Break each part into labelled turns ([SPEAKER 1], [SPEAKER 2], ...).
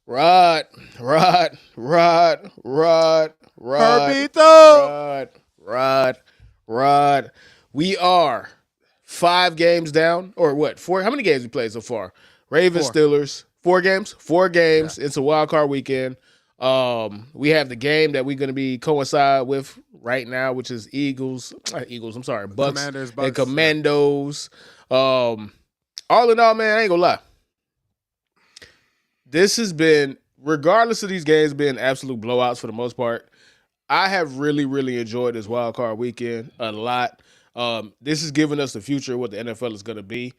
[SPEAKER 1] Rod, Rod, Rod, Rod, Rod,
[SPEAKER 2] Herbito.
[SPEAKER 1] Rod, Rod, Rod. We are 5 games down, or what? 4? How many games we played so far? Ravens,
[SPEAKER 2] 4.
[SPEAKER 1] Steelers. 4 games. 4 games.
[SPEAKER 2] Yeah.
[SPEAKER 1] It's a wild card weekend. We have the game that we're going to be coincide with right now, which is Eagles. I'm sorry, Bucks
[SPEAKER 2] Commanders,
[SPEAKER 1] and
[SPEAKER 2] Bucks.
[SPEAKER 1] Commandos. All in all, man, I ain't gonna lie. This has been, regardless of these games being absolute blowouts for the most part, I have really, really enjoyed this wild card weekend a lot. This is giving us the future of what the NFL is going to be.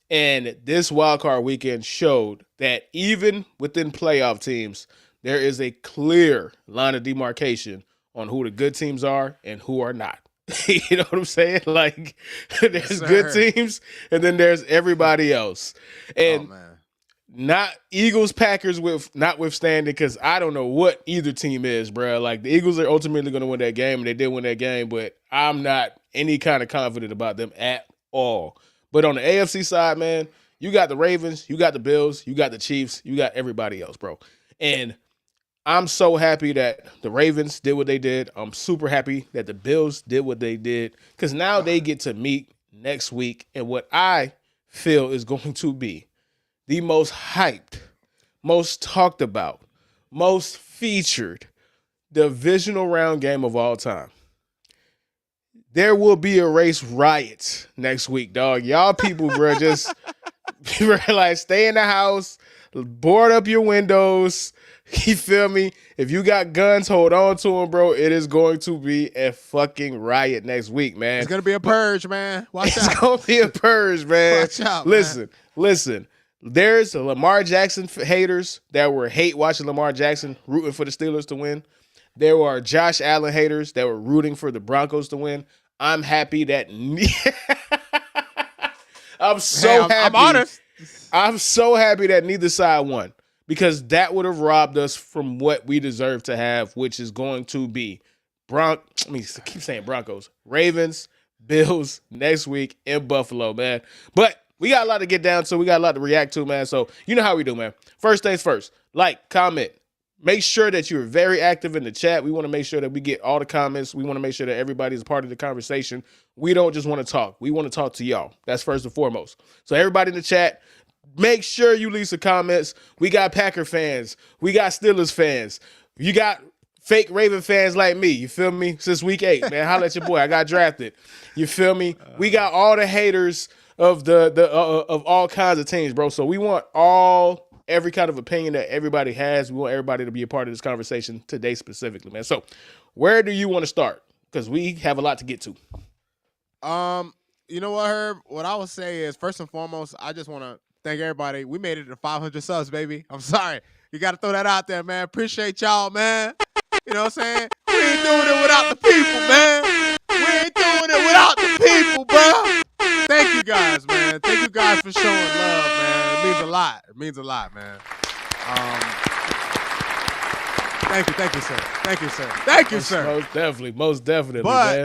[SPEAKER 1] And this wild card weekend showed that even within playoff teams, there is a clear line of demarcation on who the good teams are and who are not. You know what I'm saying? Like, there's good teams, and then there's everybody else. And not Eagles, Packers with notwithstanding, because I don't know what either team is, bro. Like, the Eagles are ultimately going to win that game, and they did win that game, but I'm not any kind of confident about them at all. But on the AFC side, man, you got the Ravens, you got the Bills, you got the Chiefs, you got everybody else, bro. And I'm so happy that the Ravens did what they did. I'm super happy that the Bills did what they did, because now they get to meet next week in what I feel is going to be the most hyped, most talked about, most featured divisional round game of all time. There will be a race riot next week, dog. Y'all people, bro, just like stay in the house, board up your windows. You feel me? If you got guns, hold on to them, bro. It is going to be a fucking riot next week, man.
[SPEAKER 2] It's going to be a purge, man. Watch out.
[SPEAKER 1] It's going to be a purge, man.
[SPEAKER 2] Watch out,
[SPEAKER 1] Listen. There's Lamar Jackson haters that were hate watching Lamar Jackson, rooting for the Steelers to win. There are Josh Allen haters that were rooting for the Broncos to win. I'm happy that I'm honest. I'm so happy that neither side won, because that would have robbed us from what we deserve to have, which is going to be keep saying Broncos, Ravens, Bills next week in Buffalo, man. But we got a lot to get down to. We got a lot to react to, man. So you know how we do, man. First things first, like, comment. Make sure that you're very active in the chat. We want to make sure that we get all the comments. We want to make sure that everybody is a part of the conversation. We don't just want to talk. We want to talk to y'all. That's first and foremost. So everybody in the chat, make sure you leave some comments. We got Packer fans. We got Steelers fans. You got fake Raven fans like me. You feel me? Since week 8, man. Holla at your boy. I got drafted. You feel me? We got all the haters of of all kinds of teams, bro. So we want every kind of opinion that everybody has. We want everybody to be a part of this conversation today specifically, man. So where do you want to start? Because we have a lot to get to.
[SPEAKER 2] You know what, Herb? What I would say is, first and foremost, I just want to thank everybody. We made it to 500 subs, baby. I'm sorry. You got to throw that out there, man. Appreciate y'all, man. You know what I'm saying? We ain't doing it without the people, man. We ain't doing it without the people, bro. Thank you guys, man. Thank you guys for showing love, man. It means a lot. It means a lot, man. Thank you, sir. Thank you, sir. Thank you, sir.
[SPEAKER 1] Most definitely,
[SPEAKER 2] but,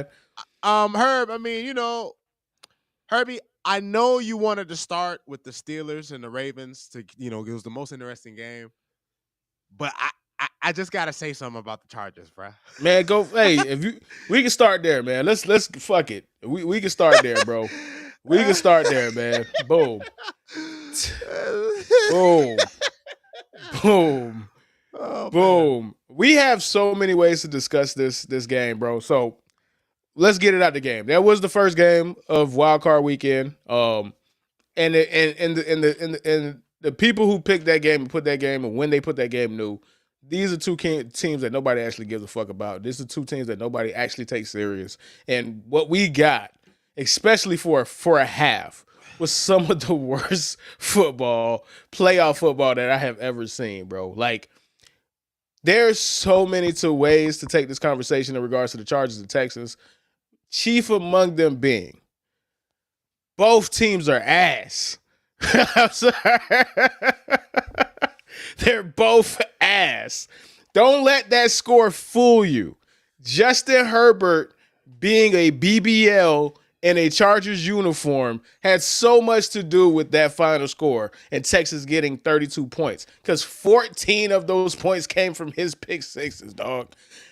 [SPEAKER 1] man.
[SPEAKER 2] Herb, I mean, you know, Herbie, I know you wanted to start with the Steelers and the Ravens to, you know, it was the most interesting game. But I just gotta say something about the Chargers, bro.
[SPEAKER 1] Man, go. Hey, we can start there, man. Let's fuck it. We can start there, bro. We can start there, man. Boom. Boom. Boom. Oh, boom. Man. We have so many ways to discuss this game, bro. So let's get it out the game. That was the first game of Wild Card Weekend. And the people who picked that game and put that game, and when they put that game, knew these are two teams that nobody actually gives a fuck about. These are two teams that nobody actually takes serious. And what we got, especially for a half, was some of the worst playoff football that I have ever seen, bro. Like, there's so many ways to take this conversation in regards to the Chargers and Texans. Chief among them being, both teams are ass. I'm sorry. They're both ass. Don't let that score fool you. Justin Herbert being a BBL in a Chargers uniform had so much to do with that final score and Texas getting 32 points because 14 of those points came from his pick sixes, dog.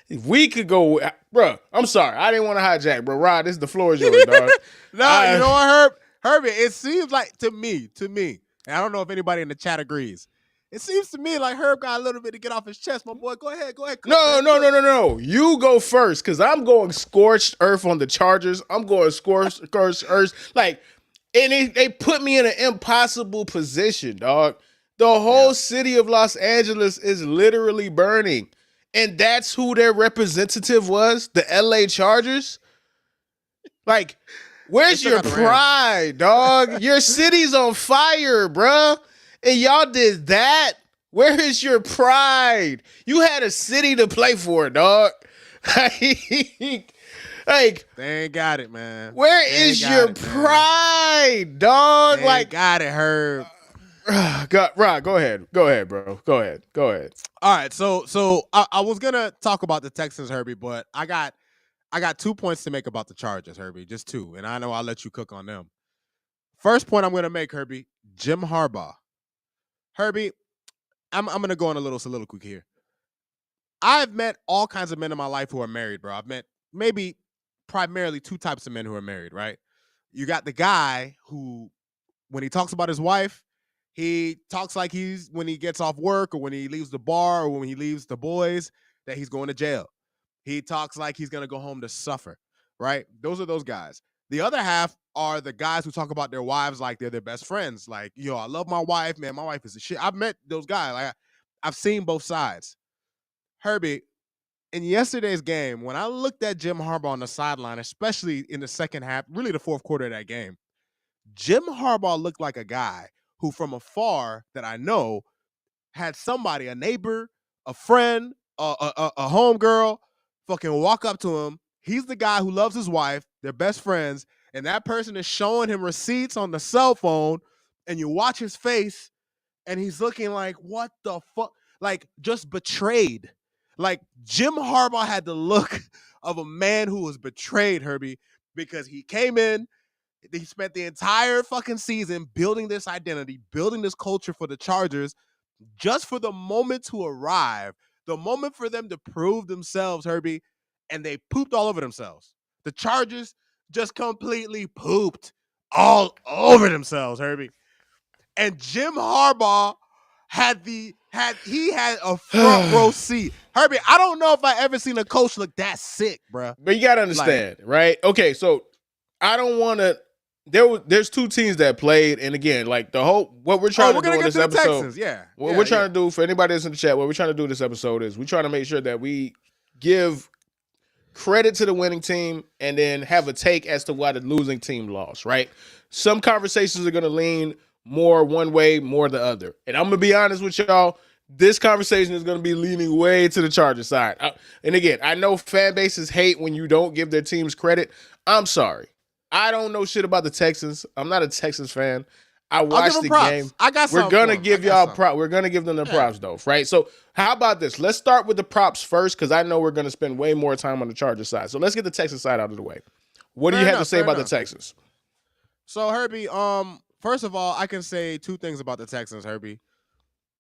[SPEAKER 1] If we could go, bro, I'm sorry. I didn't want to hijack, bro. Rod, the floor is yours, dog.
[SPEAKER 2] No, you know what, Herbie, it seems like to me, and I don't know if anybody in the chat agrees. It seems to me like Herb got a little bit to get off his chest. My boy, go ahead.
[SPEAKER 1] No. You go first, because I'm going scorched earth on the Chargers. I'm going scorched earth. Like, and they put me in an impossible position, dog. The whole city of Los Angeles is literally burning. And that's who their representative was, the LA Chargers. Like, where's your pride, dog? Your city's on fire, bruh. And y'all did that? Where is your pride? You had a city to play for, dog. Like,
[SPEAKER 2] they ain't got it, man.
[SPEAKER 1] Where is your pride, dog?
[SPEAKER 2] They ain't got it, Herb.
[SPEAKER 1] Rod, go ahead, bro. Go ahead.
[SPEAKER 2] All right, so I was gonna talk about the Texans, Herbie, but I got 2 points to make about the Chargers, Herbie, just 2, and I know I'll let you cook on them. First point I'm gonna make, Herbie, Jim Harbaugh. Herbie, I'm gonna go on a little soliloquy here. I've met all kinds of men in my life who are married, bro. I've met maybe primarily 2 types of men who are married, right? You got the guy who, when he talks about his wife, he talks like he's, when he gets off work or when he leaves the bar or when he leaves the boys, that he's going to jail. He talks like he's going to go home to suffer, right? Those are those guys. The other half are the guys who talk about their wives like they're their best friends. Like, yo, I love my wife, man. My wife is a shit. I've met those guys. Like, I've seen both sides. Herbie, in yesterday's game, when I looked at Jim Harbaugh on the sideline, especially in the second half, really the fourth quarter of that game, Jim Harbaugh looked like a guy who from afar that I know had somebody, a neighbor, a friend, a homegirl, fucking walk up to him. He's the guy who loves his wife. They're best friends. And that person is showing him receipts on the cell phone. And you watch his face and he's looking like, what the fuck? Like, just betrayed. Like, Jim Harbaugh had the look of a man who was betrayed, Herbie, because he came in, he spent the entire fucking season building this identity, building this culture for the Chargers, just for the moment to arrive, the moment for them to prove themselves, Herbie, and they pooped all over themselves. The Chargers just completely pooped all over themselves, Herbie. And Jim Harbaugh had a front row seat. Herbie, I don't know if I ever seen a coach look that sick, bro.
[SPEAKER 1] But you gotta understand, right? Okay, so I don't want to. There's 2 teams that played, and again, like what we're trying to do in this episode. What we're trying to do for anybody that's in the chat, what we're trying to do in this episode is we're trying to make sure that we give credit to the winning team and then have a take as to why the losing team lost, right? Some conversations are going to lean more one way, more the other. And I'm going to be honest with y'all, this conversation is going to be leaning way to the Chargers side. And again, I know fan bases hate when you don't give their teams credit. I'm sorry. I don't know shit about the Texans. I'm not a Texans fan. I watched the game. We're gonna give y'all props. We're gonna give them the props though, right? So how about this? Let's start with the props first, because I know we're gonna spend way more time on the Chargers side. So let's get the Texans side out of the way. What do you have to say about the Texans?
[SPEAKER 2] So Herbie, first of all, I can say 2 things about the Texans, Herbie.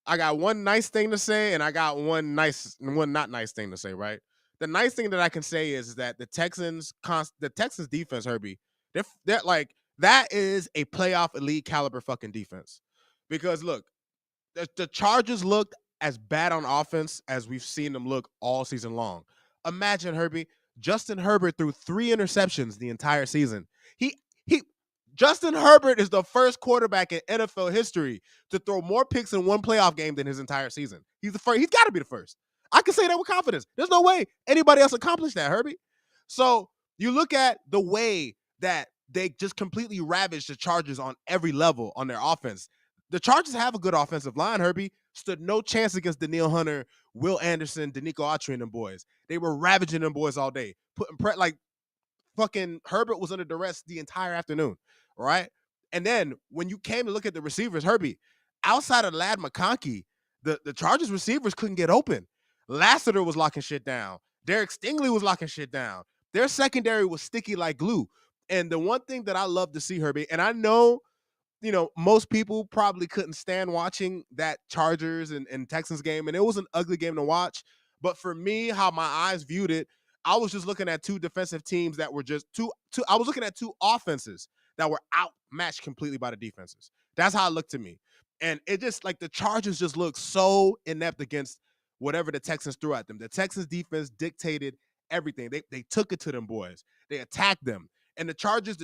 [SPEAKER 2] I got one nice thing to say, and I got one not nice thing to say, right? The nice thing that I can say is that the Texans defense, Herbie, they're like, that is a playoff elite caliber fucking defense. Because look, the Chargers looked as bad on offense as we've seen them look all season long. Imagine, Herbie, Justin Herbert threw 3 interceptions the entire season. Justin Herbert is the first quarterback in NFL history to throw more picks in one playoff game than his entire season. He's the first. He's got to be the first. I can say that with confidence. There's no way anybody else accomplished that, Herbie. So you look at the way that they just completely ravaged the Chargers on every level on their offense. The Chargers have a good offensive line, Herbie. Stood no chance against Danielle Hunter, Will Anderson, Danico Autry and them boys. They were ravaging them boys all day. Fucking Herbert was under duress the entire afternoon, right? And then when you came to look at the receivers, Herbie, outside of Ladd McConkey, the Chargers receivers couldn't get open. Lassiter was locking shit down. Derek Stingley was locking shit down. Their secondary was sticky like glue. And the one thing that I love to see, Herbie, and I know, most people probably couldn't stand watching that Chargers and Texans game, and it was an ugly game to watch. But for me, how my eyes viewed it, I was just looking at two defensive teams that were just two. I was looking at two offenses that were outmatched completely by the defenses. That's how it looked to me. And it just like the Chargers just looked so inept against whatever the Texans threw at them. The Texans defense dictated everything. They took it to them boys. They attacked them. And the Chargers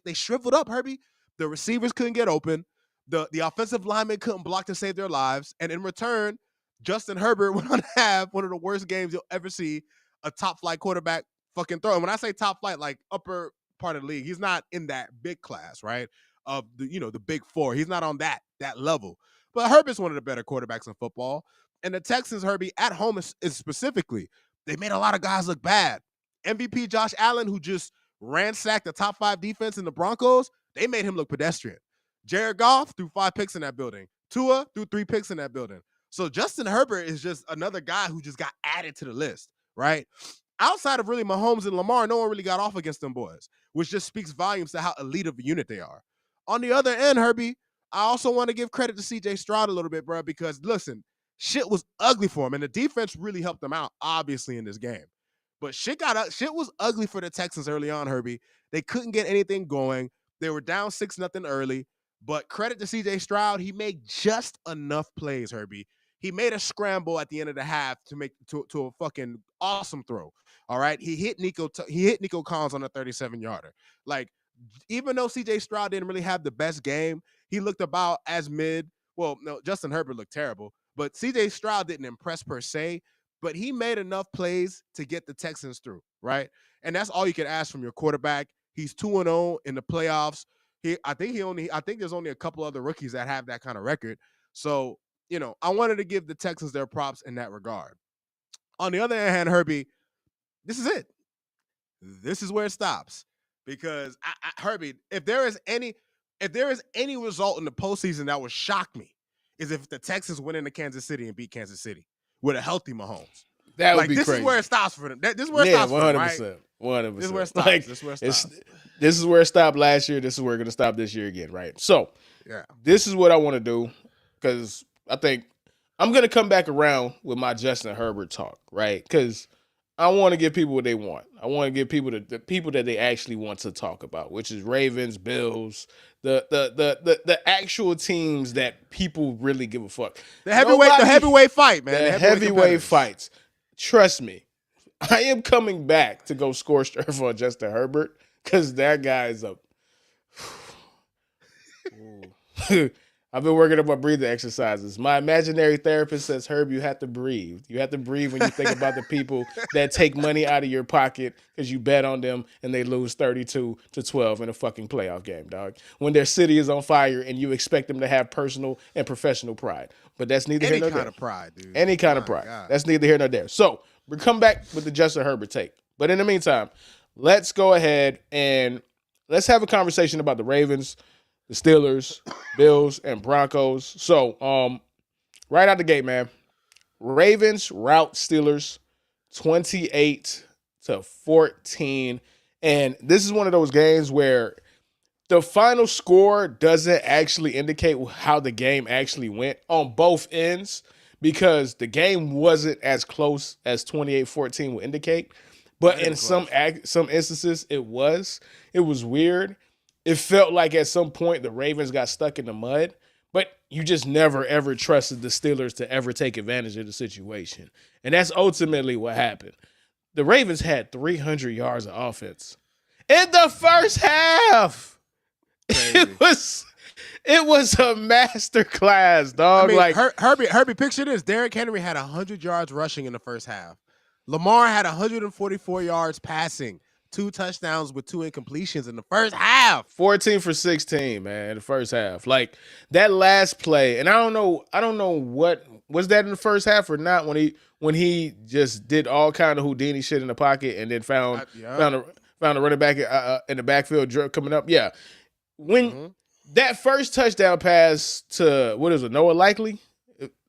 [SPEAKER 2] they shriveled up, Herbie. The receivers couldn't get open. The offensive linemen couldn't block to save their lives. And in return, Justin Herbert went on to have one of the worst games you'll ever see a top flight quarterback fucking throw. And when I say top flight, like upper part of the league, he's not in that big class, right? Of the big four. He's not on that level. But Herbert's one of the better quarterbacks in football. And the Texans, Herbie, at home is specifically, they made a lot of guys look bad. MVP Josh Allen, who just ransacked the top 5 defense in the Broncos, they made him look pedestrian. Jared Goff threw 5 picks in that building. Tua threw 3 picks in that building. So Justin Herbert is just another guy who just got added to the list, right? Outside of really Mahomes and Lamar, no one really got off against them boys, which just speaks volumes to how elite of a unit they are. On the other end, Herbie, I also want to give credit to CJ Stroud a little bit, bro, because listen, shit was ugly for him, and the defense really helped them out, obviously, in this game. But shit was ugly for the Texans early on, Herbie. They couldn't get anything going. They were down 6-0 early. But credit to CJ Stroud, he made just enough plays, Herbie. He made a scramble at the end of the half to make to a fucking awesome throw. All right, he hit Nico Collins on a 37-yarder. Like, even though CJ Stroud didn't really have the best game, he looked about as mid. Well, no, Justin Herbert looked terrible, but CJ Stroud didn't impress per se. But he made enough plays to get the Texans through, right? And that's all you can ask from your quarterback. He's 2-0 in the playoffs. I think there's only a couple other rookies that have that kind of record. So, I wanted to give the Texans their props in that regard. On the other hand, Herbie, this is it. This is where it stops. Because Herbie, if there is any result in the postseason that would shock me, is if the Texans went into Kansas City and beat Kansas City with a healthy Mahomes.
[SPEAKER 1] That would be
[SPEAKER 2] this
[SPEAKER 1] crazy.
[SPEAKER 2] Is where it stops for them. This is where it stops for them, right?
[SPEAKER 1] 100%.
[SPEAKER 2] This is where it stops.
[SPEAKER 1] Like,
[SPEAKER 2] this is where it stops.
[SPEAKER 1] This is where it stopped last year. This is where it's going to stop this year again, right? So,
[SPEAKER 2] yeah,
[SPEAKER 1] this is what I want to do, because I think I'm going to come back around with my Justin Herbert talk, right? Because I want to give people what they want. I want to give people the people that they actually want to talk about, which is Ravens, Bills, the actual teams that people really give a fuck.
[SPEAKER 2] The heavyweight fight, man.
[SPEAKER 1] The heavyweight fights. Trust me, I am coming back to go scorched earth on Justin Herbert, because that guy is a. I've been working on my breathing exercises. My imaginary therapist says, Herb, you have to breathe. You have to breathe when you think about the people that take money out of your pocket because you bet on them and they lose 32-12 in a fucking playoff game, dog. When their city is on fire and you expect them to have personal and professional pride. But that's neither here nor there.
[SPEAKER 2] Any kind of pride, dude.
[SPEAKER 1] Any kind of pride. God. That's neither here nor there. So we come back with the Justin Herbert take. But in the meantime, let's go ahead and let's have a conversation about the Ravens, the Steelers, Bills, and Broncos. So, right out the gate, man. Ravens rout Steelers 28-14. And this is one of those games where the final score doesn't actually indicate how the game actually went on both ends, because the game wasn't as close as 28-14 would indicate. But in some instances, it was. It was weird. It felt like at some point the Ravens got stuck in the mud, but you just never, ever trusted the Steelers to ever take advantage of the situation. And that's ultimately what happened. The Ravens had 300 yards of offense in the first half. It was a masterclass, dog.
[SPEAKER 2] I mean, Herbie, picture this. Derrick Henry had 100 yards rushing in the first half. Lamar had 144 yards passing. 2 touchdowns with 2 incompletions in the first half.
[SPEAKER 1] 14 for 16, man, in the first half. Like, that last play, and I don't know what was that in the first half or not, when he just did all kind of Houdini shit in the pocket and then found a running back in the backfield coming up. Yeah. When that first touchdown pass to, what is it, Noah Likely?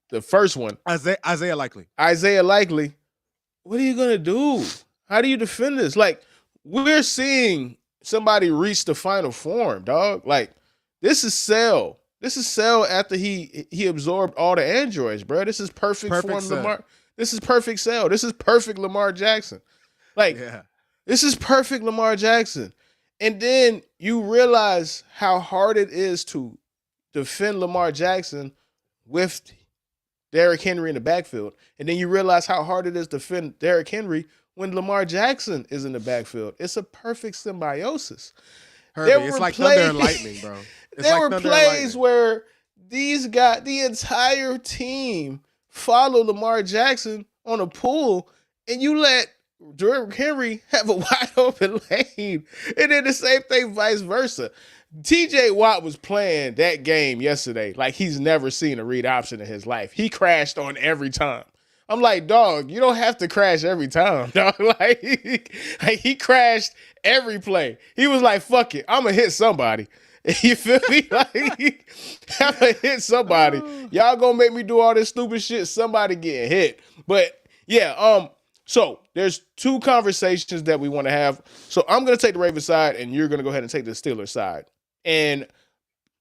[SPEAKER 1] The first one.
[SPEAKER 2] Isaiah Likely.
[SPEAKER 1] What are you going to do? How do you defend this? Like, we're seeing somebody reach the final form, dog. Like this is Cell. This is Cell after he absorbed all the androids, bro. This is perfect form
[SPEAKER 2] Cell.
[SPEAKER 1] Lamar. This is perfect Cell. This is perfect Lamar Jackson. Like
[SPEAKER 2] Yeah.
[SPEAKER 1] this is perfect Lamar Jackson. And then you realize how hard it is to defend Lamar Jackson with Derrick Henry in the backfield. And then you realize how hard it is to defend Derrick Henry when Lamar Jackson is in the backfield. It's a perfect symbiosis.
[SPEAKER 2] Herbie, it's like thunder and lightning, bro.
[SPEAKER 1] There were plays where the entire team follow Lamar Jackson on a pull, and you let Derrick Henry have a wide open lane. And then the same thing vice versa. TJ Watt was playing that game yesterday like he's never seen a read option in his life. He crashed on every time. I'm like, dog, you don't have to crash every time, dog. Like he crashed every play. He was like, fuck it, I'm going to hit somebody. You feel me? Like, I'm going to hit somebody. Y'all going to make me do all this stupid shit, somebody getting hit. But, yeah, so there's two conversations that we want to have. So I'm going to take the Ravens side, and you're going to go ahead and take the Steelers side. And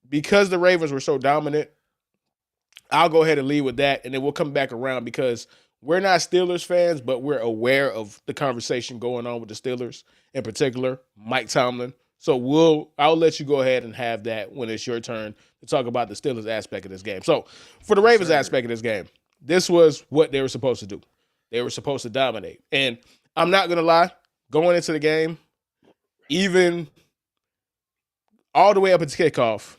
[SPEAKER 1] because the Ravens were so dominant, I'll go ahead and lead with that, and then we'll come back around because we're not Steelers fans, but we're aware of the conversation going on with the Steelers, in particular, Mike Tomlin. So I'll let you go ahead and have that when it's your turn to talk about the Steelers aspect of this game. So for the Ravens aspect of this game, this was what they were supposed to do. They were supposed to dominate. And I'm not going to lie, going into the game, even all the way up until kickoff,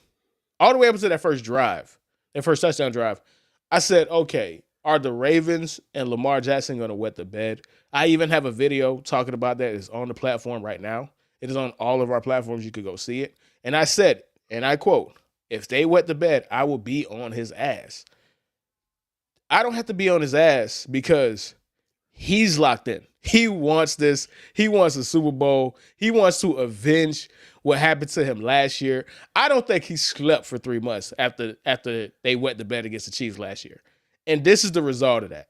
[SPEAKER 1] all the way up until that first drive, that first touchdown drive, I said, okay, are the Ravens and Lamar Jackson going to wet the bed? I even have a video talking about that. It's on the platform right now. It is on all of our platforms. You could go see it. And I said, and I quote, if they wet the bed, I will be on his ass. I don't have to be on his ass because he's locked in. He wants this. He wants a Super Bowl. He wants to avenge what happened to him last year. I don't think he slept for 3 months after they wet the bed against the Chiefs last year. And this is the result of that.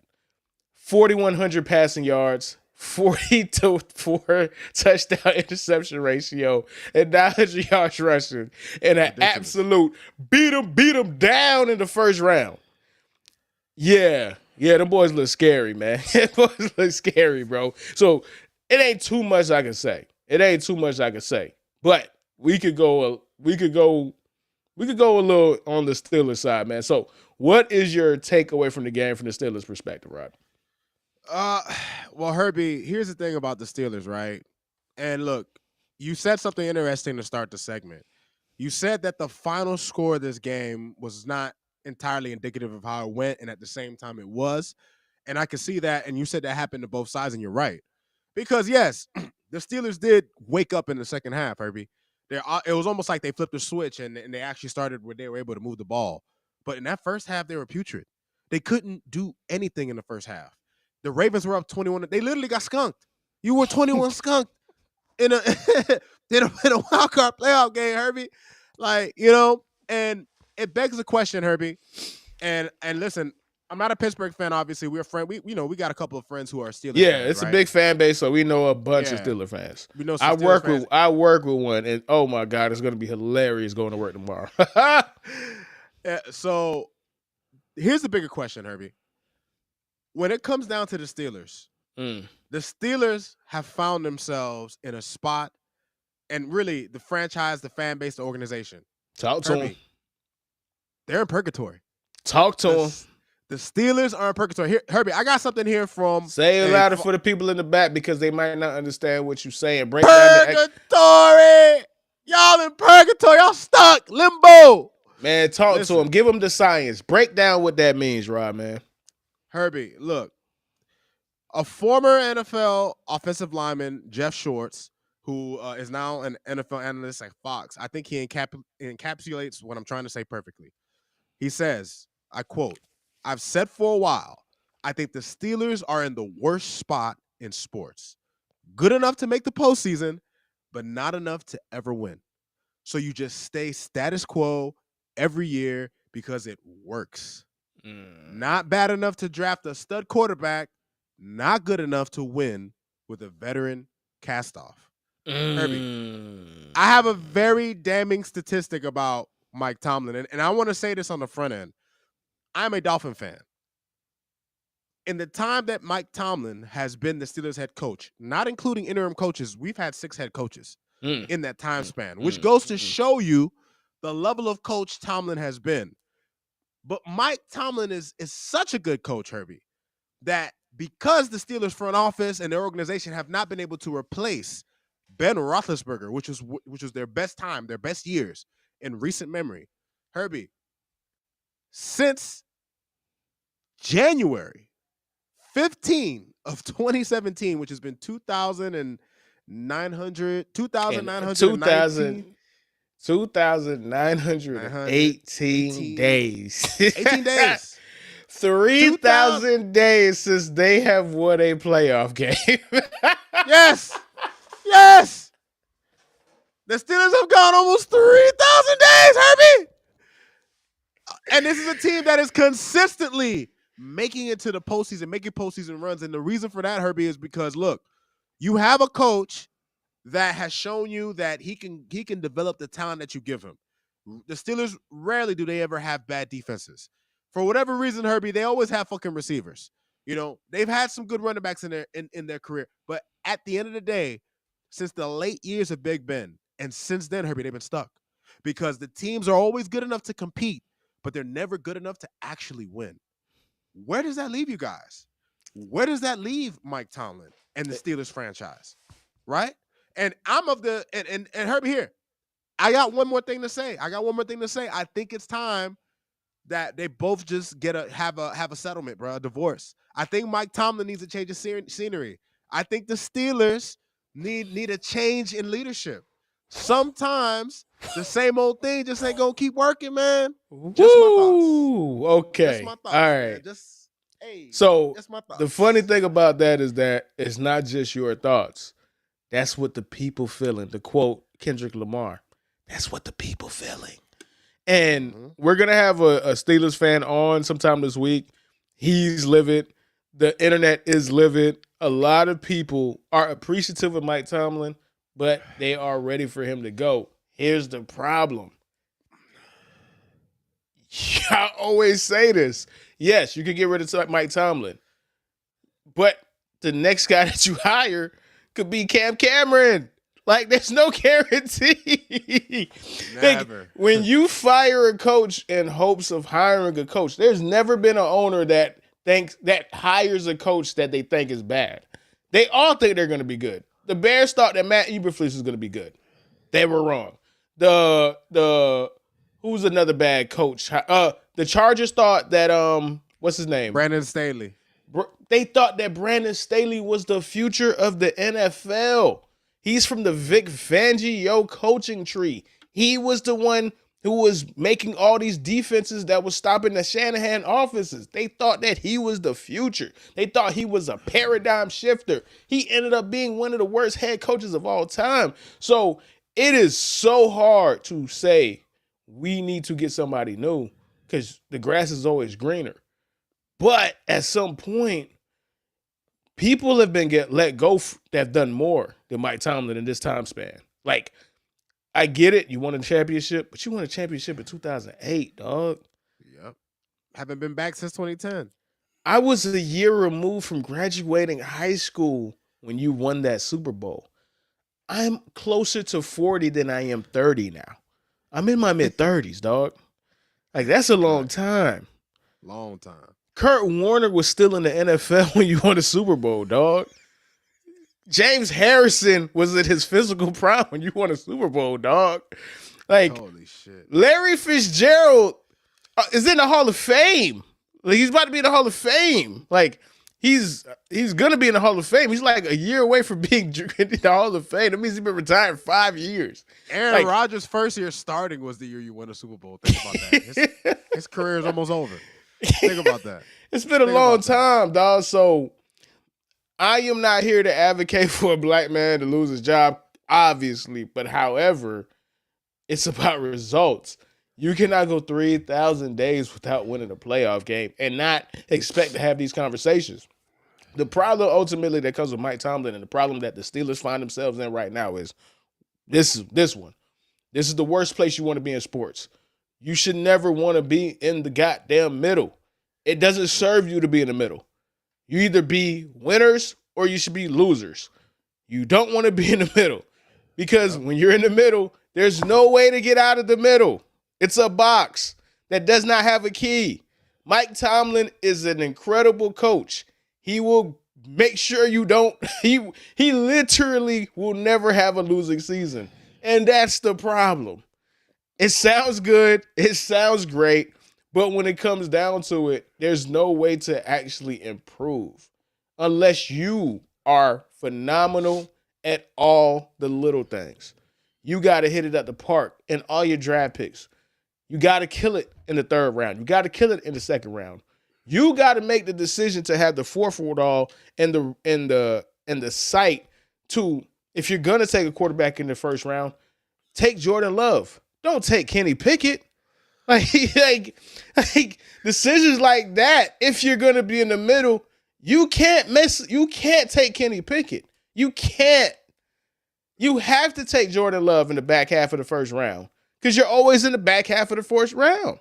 [SPEAKER 1] 4,100 passing yards, 40-4 touchdown interception ratio, and 900 yards rushing, and an absolute beat him down in the first round. Yeah, them boys look scary, man. Them boys look scary, bro. So it ain't too much I can say. But we could go a little on the Steelers side, man. So what is your takeaway from the game from the Steelers' perspective, Rod?
[SPEAKER 2] Well, Herbie, here's the thing about the Steelers, right? And look, you said something interesting to start the segment. You said that the final score of this game was not entirely indicative of how it went, and at the same time it was. And I can see that, and you said that happened to both sides, and you're right. Because, yes, the Steelers did wake up in the second half, Herbie. It was almost like they flipped the switch, and they actually started where they were able to move the ball. But in that first half, they were putrid. They couldn't do anything in the first half. The Ravens were up 21. They literally got skunked. You were 21 skunked in a wild card playoff game, Herbie. Like, and it begs the question, Herbie. And listen, I'm not a Pittsburgh fan, obviously. We're friend. We got a couple of friends who are Steelers fans,
[SPEAKER 1] It's
[SPEAKER 2] right?
[SPEAKER 1] a big fan base, so we know a bunch of Steelers fans.
[SPEAKER 2] We know some
[SPEAKER 1] I work with one, and oh my God, it's gonna be hilarious going to work tomorrow.
[SPEAKER 2] So here's the bigger question, Herbie. When it comes down to the Steelers, the Steelers have found themselves in a spot, and really the franchise, the fan base, the organization.
[SPEAKER 1] Talk to them.
[SPEAKER 2] They're in purgatory.
[SPEAKER 1] Talk to them.
[SPEAKER 2] The Steelers are in purgatory. Here, Herbie, I got something here from...
[SPEAKER 1] Say it louder for the people in the back because they might not understand what you're saying.
[SPEAKER 2] Break purgatory! Y'all in purgatory. Y'all stuck. Limbo.
[SPEAKER 1] Man, talk to them. Give them the science. Break down what that means, Rob, man.
[SPEAKER 2] Herbie, look. A former NFL offensive lineman, Jeff Shorts, who is now an NFL analyst at Fox, I think he encapsulates what I'm trying to say perfectly. He says, I quote, "I've said for a while, I think the Steelers are in the worst spot in sports. Good enough to make the postseason, but not enough to ever win. So you just stay status quo every year because it works. Not bad enough to draft a stud quarterback, not good enough to win with a veteran cast-off." Herbie, I have a very damning statistic about Mike Tomlin, and I want to say this on the front end. I'm a Dolphin fan. In the time that Mike Tomlin has been the Steelers head coach, not including interim coaches, we've had 6 head coaches in that time span, which goes to show you the level of coach Tomlin has been. But Mike Tomlin is such a good coach, Herbie, that because the Steelers front office and their organization have not been able to replace Ben Roethlisberger, which was their best time, their best years in recent memory, Herbie, since January 15 of 2017, which has been
[SPEAKER 1] 2,918 days.
[SPEAKER 2] 18 days.
[SPEAKER 1] 3,000 days since they have won a playoff game.
[SPEAKER 2] Yes. Yes. The Steelers have gone almost 3,000 days, Herbie. And this is a team that is consistently making it to the postseason, making postseason runs. And the reason for that, Herbie, is because, look, you have a coach that has shown you that he can develop the talent that you give him. The Steelers, rarely do they ever have bad defenses. For whatever reason, Herbie, they always have fucking receivers. You know, they've had some good running backs in their career. But at the end of the day, since the late years of Big Ben, and since then, Herbie, they've been stuck. Because the teams are always good enough to compete, but they're never good enough to actually win. Where does that leave you guys? Where does that leave Mike Tomlin and the Steelers franchise? Right? And I'm of the and Herbie here. I got one more thing to say. I think it's time that they both just have a settlement, bro, a divorce. I think Mike Tomlin needs a change of scenery. I think the Steelers need a change in leadership. Sometimes the same old thing just ain't gonna keep working, man. Just my thoughts.
[SPEAKER 1] Okay.
[SPEAKER 2] Just my thoughts,
[SPEAKER 1] all right.
[SPEAKER 2] Man. Just my thoughts.
[SPEAKER 1] The funny thing about that is that it's not just your thoughts. That's what the people feeling. To quote Kendrick Lamar, that's what the people feeling. And we're gonna have a Steelers fan on sometime this week. He's livid. The internet is livid. A lot of people are appreciative of Mike Tomlin, but they are ready for him to go. Here's the problem. I always say this. Yes, you can get rid of Mike Tomlin, but the next guy that you hire could be Cam Cameron. Like, there's no guarantee.
[SPEAKER 2] Never.
[SPEAKER 1] Like, when you fire a coach in hopes of hiring a coach, there's never been an owner that hires a coach that they think is bad. They all think they're going to be good. The Bears thought that Matt Eberflus was going to be good. They were wrong. Who's another bad coach? The Chargers thought that what's his name?
[SPEAKER 2] Brandon Staley.
[SPEAKER 1] They thought that Brandon Staley was the future of the NFL. He's from the Vic Fangio coaching tree. He was the one who was making all these defenses that was stopping the Shanahan offenses. They thought that he was the future. They thought he was a paradigm shifter. He ended up being one of the worst head coaches of all time. So it is so hard to say we need to get somebody new because the grass is always greener. But at some point, people have been let go that have done more than Mike Tomlin in this time span. Like, I get it. You won a championship, but you won a championship in 2008, dog.
[SPEAKER 2] Yep. Haven't been back since 2010.
[SPEAKER 1] I was a year removed from graduating high school when you won that Super Bowl. I'm closer to 40 than I am 30 now. I'm in my mid-30s, dog. Like, that's a long time.
[SPEAKER 2] Long time.
[SPEAKER 1] Kurt Warner was still in the NFL when you won the Super Bowl, dog. James Harrison was at his physical prime when you won a Super Bowl, dog. Like,
[SPEAKER 2] holy shit.
[SPEAKER 1] Larry Fitzgerald is in the Hall of Fame. Like, he's about to be in the Hall of Fame. Like, he's gonna be in the Hall of Fame. He's like a year away from being in the Hall of Fame. That means he's been retired 5 years.
[SPEAKER 2] Aaron Rodgers' first year starting was the year you won a Super Bowl. Think about that. His career is almost over. Think about that.
[SPEAKER 1] It's been a long time, dog. So I am not here to advocate for a black man to lose his job, obviously. But however, it's about results. You cannot go 3,000 days without winning a playoff game and not expect to have these conversations. The problem ultimately that comes with Mike Tomlin and the problem that the Steelers find themselves in right now is this one. This is the worst place you want to be in sports. You should never want to be in the goddamn middle. It doesn't serve you to be in the middle. You either be winners or you should be losers. You don't want to be in the middle because when you're in the middle, there's no way to get out of the middle. It's a box that does not have a key. Mike Tomlin is an incredible coach. He will make sure you don't. He literally will never have a losing season, and that's the problem. It sounds good. It sounds great. But when it comes down to it, there's no way to actually improve unless you are phenomenal at all the little things. You got to hit it at the park in all your draft picks. You got to kill it in the third round. You got to kill it in the second round. You got to make the decision to have the fourth all and the sight to, if you're gonna take a quarterback in the first round, take Jordan Love. Don't take Kenny Pickett. Like decisions like that, if you're gonna be in the middle, you can't take Kenny Pickett. You can't. You have to take Jordan Love in the back half of the first round because you're always in the back half of the first round.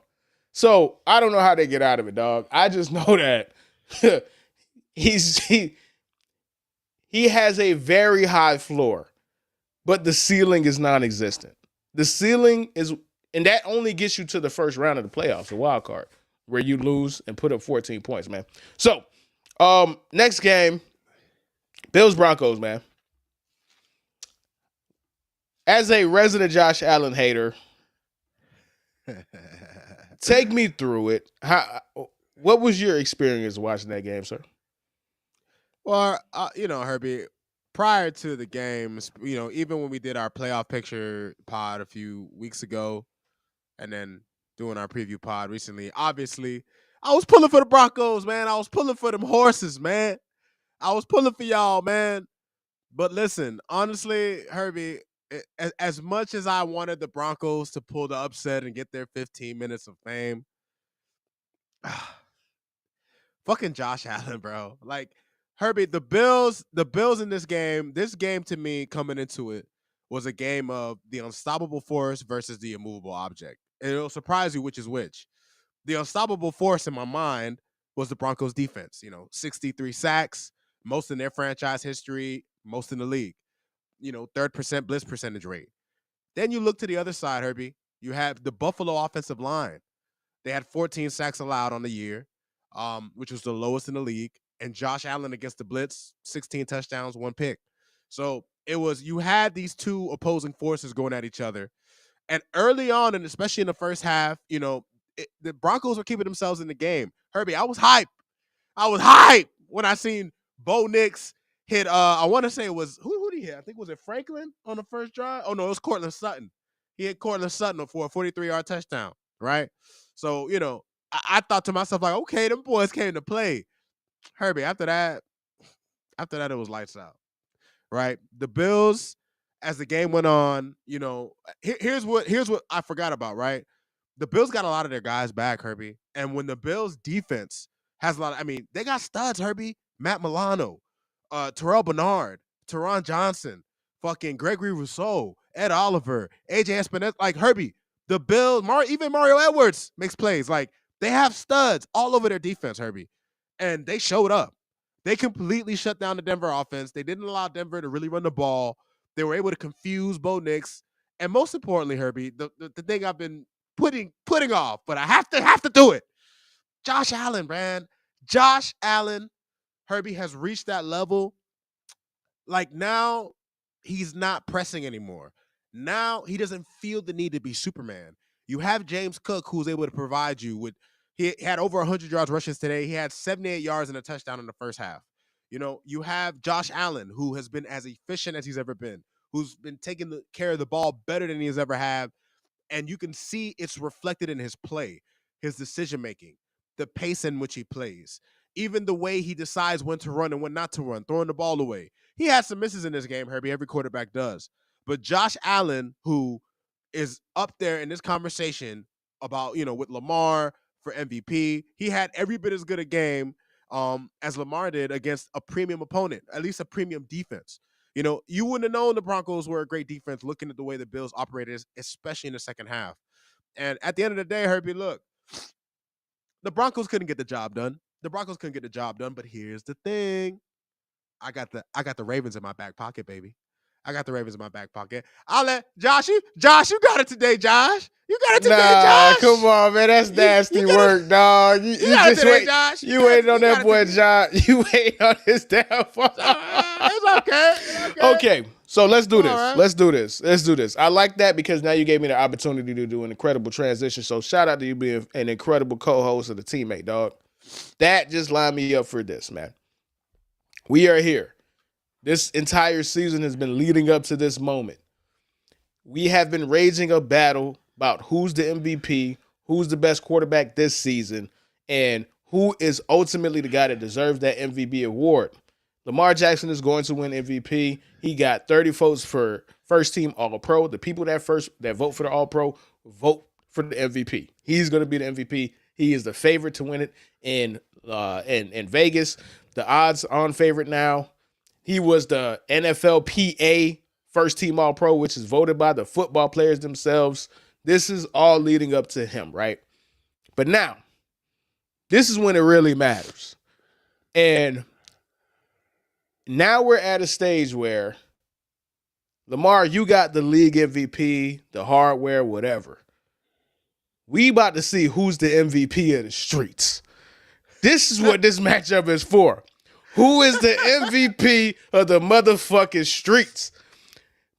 [SPEAKER 1] So I don't know how they get out of it, dog. I just know that he has a very high floor, but the ceiling is non-existent. The ceiling is, and that only gets you to the first round of the playoffs, the wild card, where you lose and put up 14 points, man. So, next game, Bills Broncos, man. As a resident Josh Allen hater, take me through it. What was your experience watching that game, sir?
[SPEAKER 2] Well, Herbie, prior to the games, even when we did our playoff picture pod a few weeks ago, and then doing our preview pod recently, obviously, I was pulling for the Broncos, man. I was pulling for them horses, man. I was pulling for y'all, man. But listen, honestly, Herbie, as much as I wanted the Broncos to pull the upset and get their 15 minutes of fame, fucking Josh Allen, bro. Like, Herbie, the Bills in this game to me coming into it was a game of the unstoppable force versus the immovable object. And it'll surprise you which is which. The unstoppable force in my mind was the Broncos defense, 63 sacks, most in their franchise history, most in the league, third percent blitz percentage rate. Then you look to the other side, Herbie, you have the Buffalo offensive line. They had 14 sacks allowed on the year, which was the lowest in the league. And Josh Allen against the blitz, 16 touchdowns, 1 pick. So you had these two opposing forces going at each other. And early on, and especially in the first half, the Broncos were keeping themselves in the game. Herbie, I was hyped. When I seen Bo Nix hit, I want to say it was, who did he hit? I think, was it Franklin on the first drive? Oh, no, it was Cortland Sutton. He hit Cortland Sutton for a 43-yard touchdown, right? So, I thought to myself, like, okay, them boys came to play. Herbie, after that, it was lights out, right? The Bills, as the game went on, here's what I forgot about, right? The Bills got a lot of their guys back, Herbie. And when the Bills defense has a lot they got studs, Herbie. Matt Milano, Terrell Bernard, Teron Johnson, fucking Gregory Rousseau, Ed Oliver, AJ Espinez. Like, Herbie, the Bills, even Mario Edwards makes plays. Like, they have studs all over their defense, Herbie. And they showed up. They completely shut down the Denver offense. They didn't allow Denver to really run the ball. They were able to confuse Bo Nix. And most importantly, Herbie, the thing I've been putting off, but I have to do it. Josh Allen, man. Josh Allen, Herbie, has reached that level. Like, now he's not pressing anymore. Now he doesn't feel the need to be Superman. You have James Cook, who's able to provide you with, he had over 100 yards rushes today. He had 78 yards and a touchdown in the first half. You have Josh Allen, who has been as efficient as he's ever been, who's been taking care of the ball better than he's ever had. And you can see it's reflected in his play, his decision-making, the pace in which he plays, even the way he decides when to run and when not to run, throwing the ball away. He had some misses in this game, Herbie. Every quarterback does. But Josh Allen, who is up there in this conversation about, with Lamar for MVP, he had every bit as good a game as Lamar did against a premium opponent, at least a premium defense. You know, you wouldn't have known the Broncos were a great defense looking at the way the Bills operated, especially in the second half. And at the end of the day, Herbie, look, the Broncos couldn't get the job done. But here's the thing. I got the Ravens in my back pocket, baby. I got the Ravens in my back pocket. I'll let Josh, you got it today, Josh. You got it today, Josh.
[SPEAKER 1] Come on, man. That's nasty work, dog. You
[SPEAKER 2] got it
[SPEAKER 1] just
[SPEAKER 2] today,
[SPEAKER 1] wait.
[SPEAKER 2] Josh.
[SPEAKER 1] You waiting on that boy, Josh. You waiting on his downfall.
[SPEAKER 2] It's okay.
[SPEAKER 1] Okay, so let's do this.
[SPEAKER 2] right.
[SPEAKER 1] Let's do this. I like that because now you gave me the opportunity to do an incredible transition. So shout out to you being an incredible co-host and a teammate, dog. That just lined me up for this, man. We are here. This entire season has been leading up to this moment. We have been raging a battle about who's the MVP, who's the best quarterback this season, and who is ultimately the guy that deserves that MVP award. Lamar Jackson is going to win MVP. He got 30 votes for first team All-Pro. The people that vote for the All-Pro vote for the MVP. He's going to be the MVP. He is the favorite to win it in Vegas. The odds on favorite now. He was the NFLPA first team All-Pro, which is voted by the football players themselves. This is all leading up to him, right? But now, this is when it really matters. And now we're at a stage where, Lamar, you got the league MVP, the hardware, whatever. We about to see who's the MVP of the streets. This is what this matchup is for. Who is the MVP of the motherfucking streets?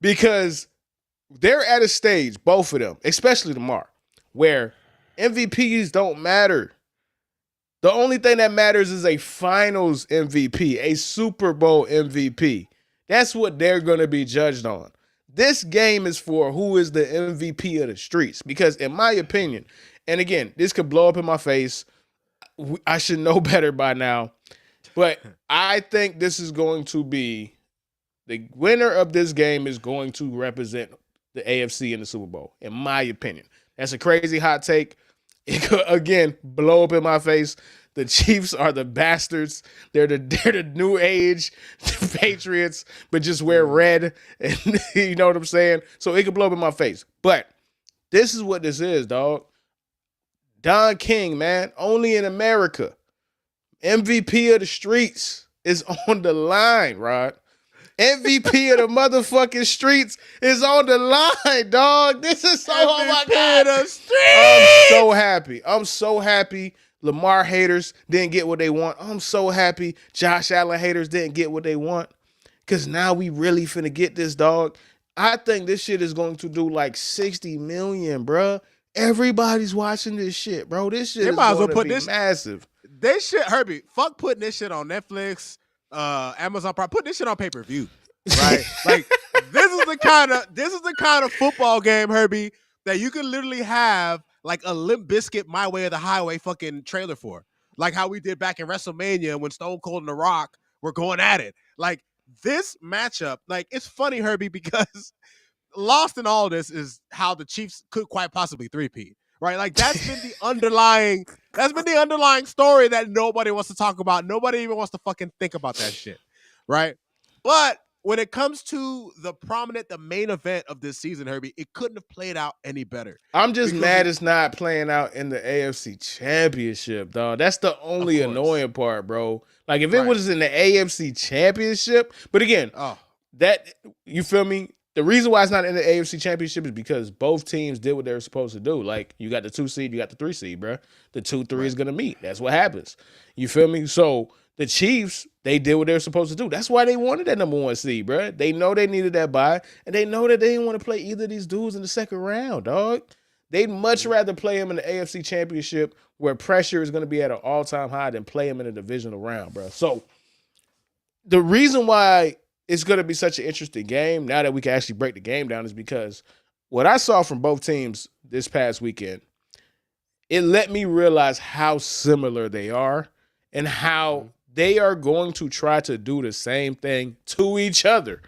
[SPEAKER 1] Because they're at a stage, both of them, especially Lamar, where MVPs don't matter. The only thing that matters is a finals MVP, a Super Bowl MVP. That's what they're going to be judged on. This game is for who is the MVP of the streets. Because in my opinion, and again, this could blow up in my face. I should know better by now. But I think this is going to be, the winner of this game is going to represent the AFC in the Super Bowl, in my opinion. That's a crazy hot take. It could, again, blow up in my face. The Chiefs are the bastards. They're the new age Patriots, but just wear red. And you know what I'm saying? So it could blow up in my face. But this is what this is, dog. Don King, man, only in America. MVP of the streets is on the line, Rod. MVP of the motherfucking streets is on the line, dog. This is so, oh my God.
[SPEAKER 2] Of the streets.
[SPEAKER 1] I'm so happy. I'm so happy. Lamar haters didn't get what they want. I'm so happy Josh Allen haters didn't get what they want. Because now we really finna get this, dog. I think this shit is going to do like 60 million, bruh. Everybody's watching this shit, bro. This shit is going to be massive.
[SPEAKER 2] They shit, Herbie, fuck putting this shit on Netflix, Amazon Prime. Put this shit on pay-per-view, right? Like this is the kind of football game, Herbie, that you could literally have like a Limp Bizkit My Way or the Highway fucking trailer for. Like how we did back in WrestleMania when Stone Cold and The Rock were going at it. Like this matchup, like it's funny, Herbie, because lost in all this is how the Chiefs could quite possibly three-peat. Right, like that's been the underlying story that nobody wants to talk about. Nobody even wants to fucking think about that shit, right? But when it comes to the main event of this season, Herbie, it couldn't have played out any better.
[SPEAKER 1] I'm just mad it's not playing out in the AFC Championship, dog. That's the only annoying part, bro. Like if it was in the AFC Championship, but again, that you feel me? The reason why it's not in the AFC Championship is because both teams did what they were supposed to do. Like, you got the 2 seed, you got the 3 seed, bro. The 2-3 is going to meet. That's what happens. You feel me? So, the Chiefs, they did what they were supposed to do. That's why they wanted that number 1 seed, bro. They know they needed that bye, and they know that they didn't want to play either of these dudes in the second round, dog. They'd much rather play him in the AFC Championship where pressure is going to be at an all-time high than play him in a divisional round, bro. So, the reason why it's going to be such an interesting game now that we can actually break the game down is because what I saw from both teams this past weekend, it let me realize how similar they are and how they are going to try to do the same thing to each other.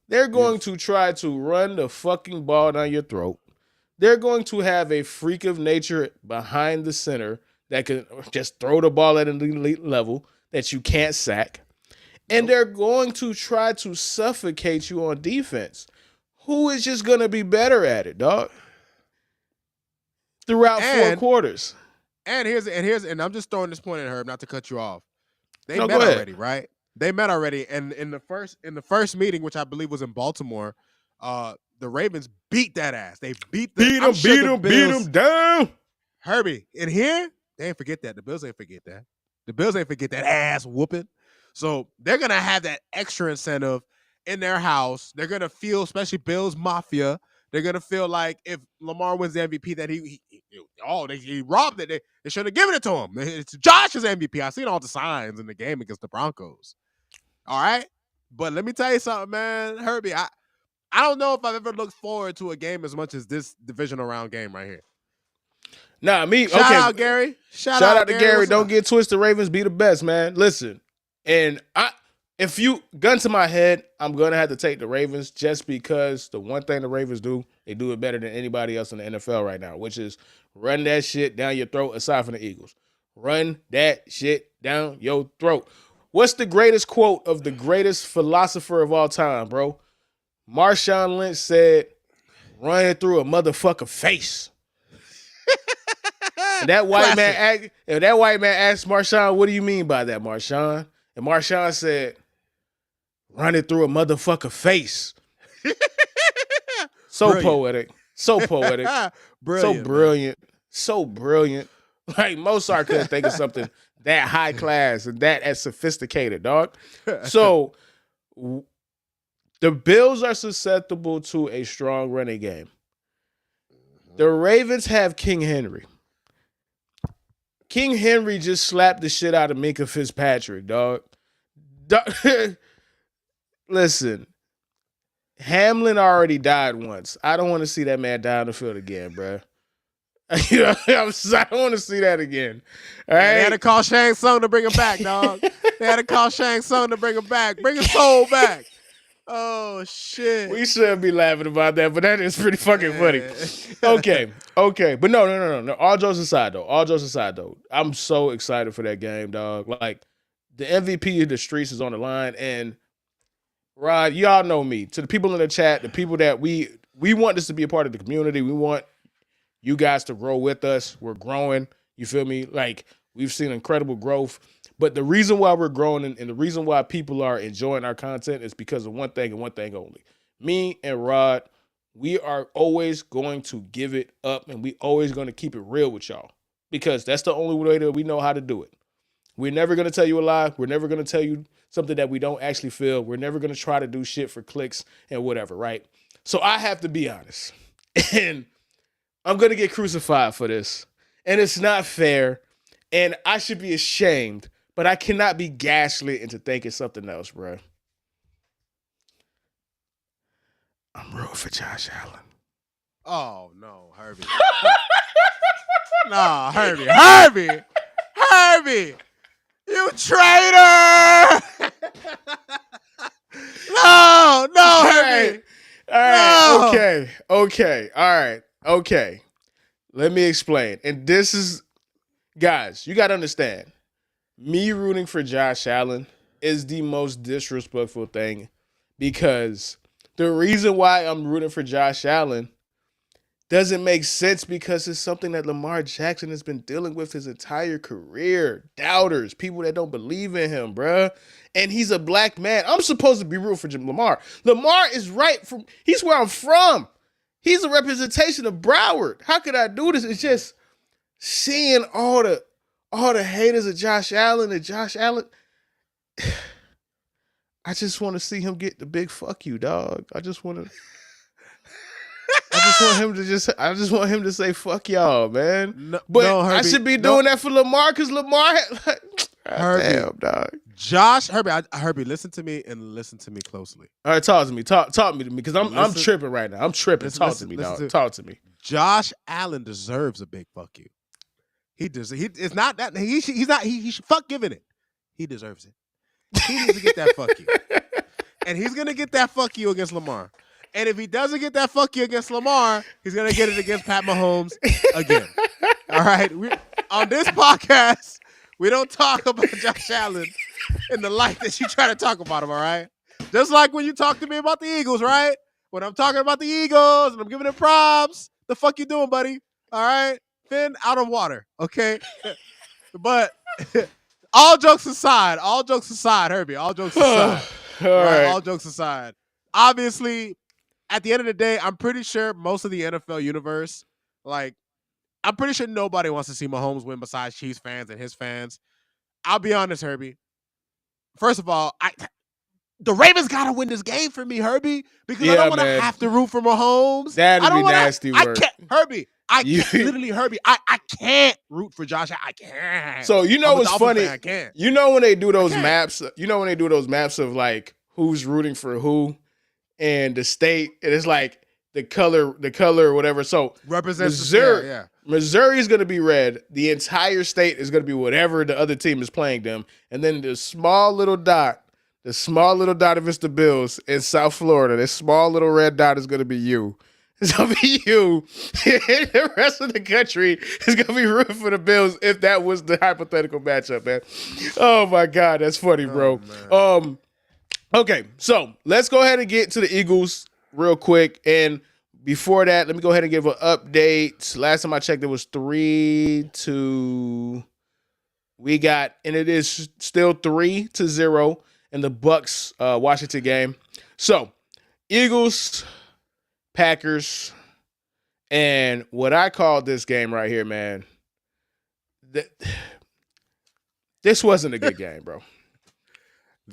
[SPEAKER 1] They're going to try to run the fucking ball down your throat. They're going to have a freak of nature behind the center that can just throw the ball at an elite level. that you can't sack, and they're going to try to suffocate you on defense. Who is just going to be better at it, dog? Throughout 4 quarters.
[SPEAKER 2] And I'm just throwing this point at Herb, not to cut you off. They met
[SPEAKER 1] go ahead.
[SPEAKER 2] already, right? They met already, and in the first meeting, which I believe was in Baltimore, the Ravens beat that ass. They beat
[SPEAKER 1] them down.
[SPEAKER 2] Herbie, in here, they ain't forget that. The Bills ain't forget that. The Bills ain't forget that ass whooping. So they're gonna have that extra incentive in their house. They're gonna feel, especially Bills Mafia. They're gonna feel like if Lamar wins the MVP, that he robbed it. They should have given it to him. It's Josh's MVP. I seen all the signs in the game against the Broncos. All right, but let me tell you something, man, Herbie. I don't know if I've ever looked forward to a game as much as this divisional round game right here.
[SPEAKER 1] Nah,
[SPEAKER 2] Shout out Gary. Shout out
[SPEAKER 1] to Gary. Don't get twisted. Ravens be the best, man. Listen, and if you gun to my head, I'm gonna have to take the Ravens just because the one thing the Ravens do, they do it better than anybody else in the NFL right now, which is run that shit down your throat. Aside from the Eagles, run that shit down your throat. What's the greatest quote of the greatest philosopher of all time, bro? Marshawn Lynch said, "Run it through a motherfucker face." And that white man asked Marshawn, "What do you mean by that, Marshawn?" And Marshawn said, "Run it through a motherfucker face." So
[SPEAKER 2] brilliant.
[SPEAKER 1] Poetic. So poetic.
[SPEAKER 2] Brilliant,
[SPEAKER 1] so brilliant. Man. So brilliant. Like Mozart couldn't think of something that high class and that as sophisticated, dog. So the Bills are susceptible to a strong running game. The Ravens have King Henry. King Henry just slapped the shit out of Minka Fitzpatrick, dog. Listen, Hamlin already died once. I don't want to see that man die on the field again, bro. I don't want to see that again. All right?
[SPEAKER 2] They had to call Shang Tsung to bring him back, dog. They had to call Shang Tsung to bring him back. Bring his soul back. Oh, shit.
[SPEAKER 1] We shouldn't be laughing about that, but that is pretty fucking funny. Okay. But no. All jokes aside, though. I'm so excited for that game, dog. Like, the MVP of the streets is on the line, and Rod, y'all know me. To the people in the chat, the people that we want this to be a part of the community. We want you guys to grow with us. We're growing. You feel me? Like, we've seen incredible growth. But the reason why we're growing and the reason why people are enjoying our content is because of one thing and one thing only. Me and Rod, we are always going to give it up, and we always going to keep it real with y'all because that's the only way that we know how to do it. We're never going to tell you a lie. We're never going to tell you something that we don't actually feel. We're never going to try to do shit for clicks and whatever, right? So I have to be honest. And I'm going to get crucified for this. And it's not fair. And I should be ashamed. But I cannot be gaslit into thinking something else, bro. I'm rooting for Josh Allen.
[SPEAKER 2] Oh, no, Herbie. Nah, Herbie. You traitor! No, Herbie.
[SPEAKER 1] All right.
[SPEAKER 2] No.
[SPEAKER 1] Okay. All right. Okay. Let me explain. And this is, guys, you got to understand. Me rooting for Josh Allen is the most disrespectful thing because the reason why I'm rooting for Josh Allen doesn't make sense because it's something that Lamar Jackson has been dealing with his entire career. Doubters, people that don't believe in him, bruh. And he's a black man. I'm supposed to be rooting for Lamar. Lamar is he's where I'm from. He's a representation of Broward. How could I do this? It's just seeing all the haters of Josh Allen and Josh Allen. I just want to see him get the big fuck you, dog. I just want him to say fuck y'all, man.
[SPEAKER 2] No,
[SPEAKER 1] but
[SPEAKER 2] Herbie,
[SPEAKER 1] I should be doing that for Lamar because Lamar damn, dog.
[SPEAKER 2] Herbie, listen to me and listen to me closely.
[SPEAKER 1] All right, talk to me. Talk to me because I'm tripping right now. I'm tripping. Talk to me, dog. Talk to me.
[SPEAKER 2] Josh Allen deserves a big fuck you. He does. It's not that he should fuck giving it. He deserves it. He needs to get that fuck you, and he's gonna get that fuck you against Lamar. And if he doesn't get that fuck you against Lamar, he's gonna get it against Pat Mahomes again. All right. On this podcast, We don't talk about Josh Allen in the light that you try to talk about him, all right? Just like when you talk to me about the Eagles, right? When I'm talking about the Eagles and I'm giving them props, the fuck you doing, buddy? All right? Fin out of water, okay? But all jokes aside, Herbie, all jokes aside, right? All jokes aside. Obviously, at the end of the day, I'm pretty sure most of the NFL universe, like, I'm pretty sure nobody wants to see Mahomes win besides Chiefs fans and his fans. I'll be honest, Herbie. First of all, the Ravens gotta win this game for me, Herbie, because I don't want to have to root for Mahomes.
[SPEAKER 1] That'd be nasty work.
[SPEAKER 2] I can't, Herbie. I can't, literally, Herbie. I can't root for Josh. I can't.
[SPEAKER 1] So you know what's funny?
[SPEAKER 2] I can't.
[SPEAKER 1] You know when they do those maps. You know when they do those maps of like who's rooting for who, and the state. And it's like the color or whatever. So
[SPEAKER 2] represents
[SPEAKER 1] Missouri.
[SPEAKER 2] Yeah.
[SPEAKER 1] Missouri is going to be red. The entire state is going to be whatever the other team is playing them, and then the small little dot. The small little dot of it's the Bills in South Florida. This small little red dot is going to be you. It's going to be you. The rest of the country is going to be rooting for the Bills if that was the hypothetical matchup, man. Oh, my God. That's funny, bro. Okay, so let's go ahead and get to the Eagles real quick. And before that, let me go ahead and give an update. Last time I checked, it was 3-2. We got, and it is still 3-0. In the Bucks Washington game. So, Eagles, Packers, and what I call this game right here, man, this wasn't a good game, bro.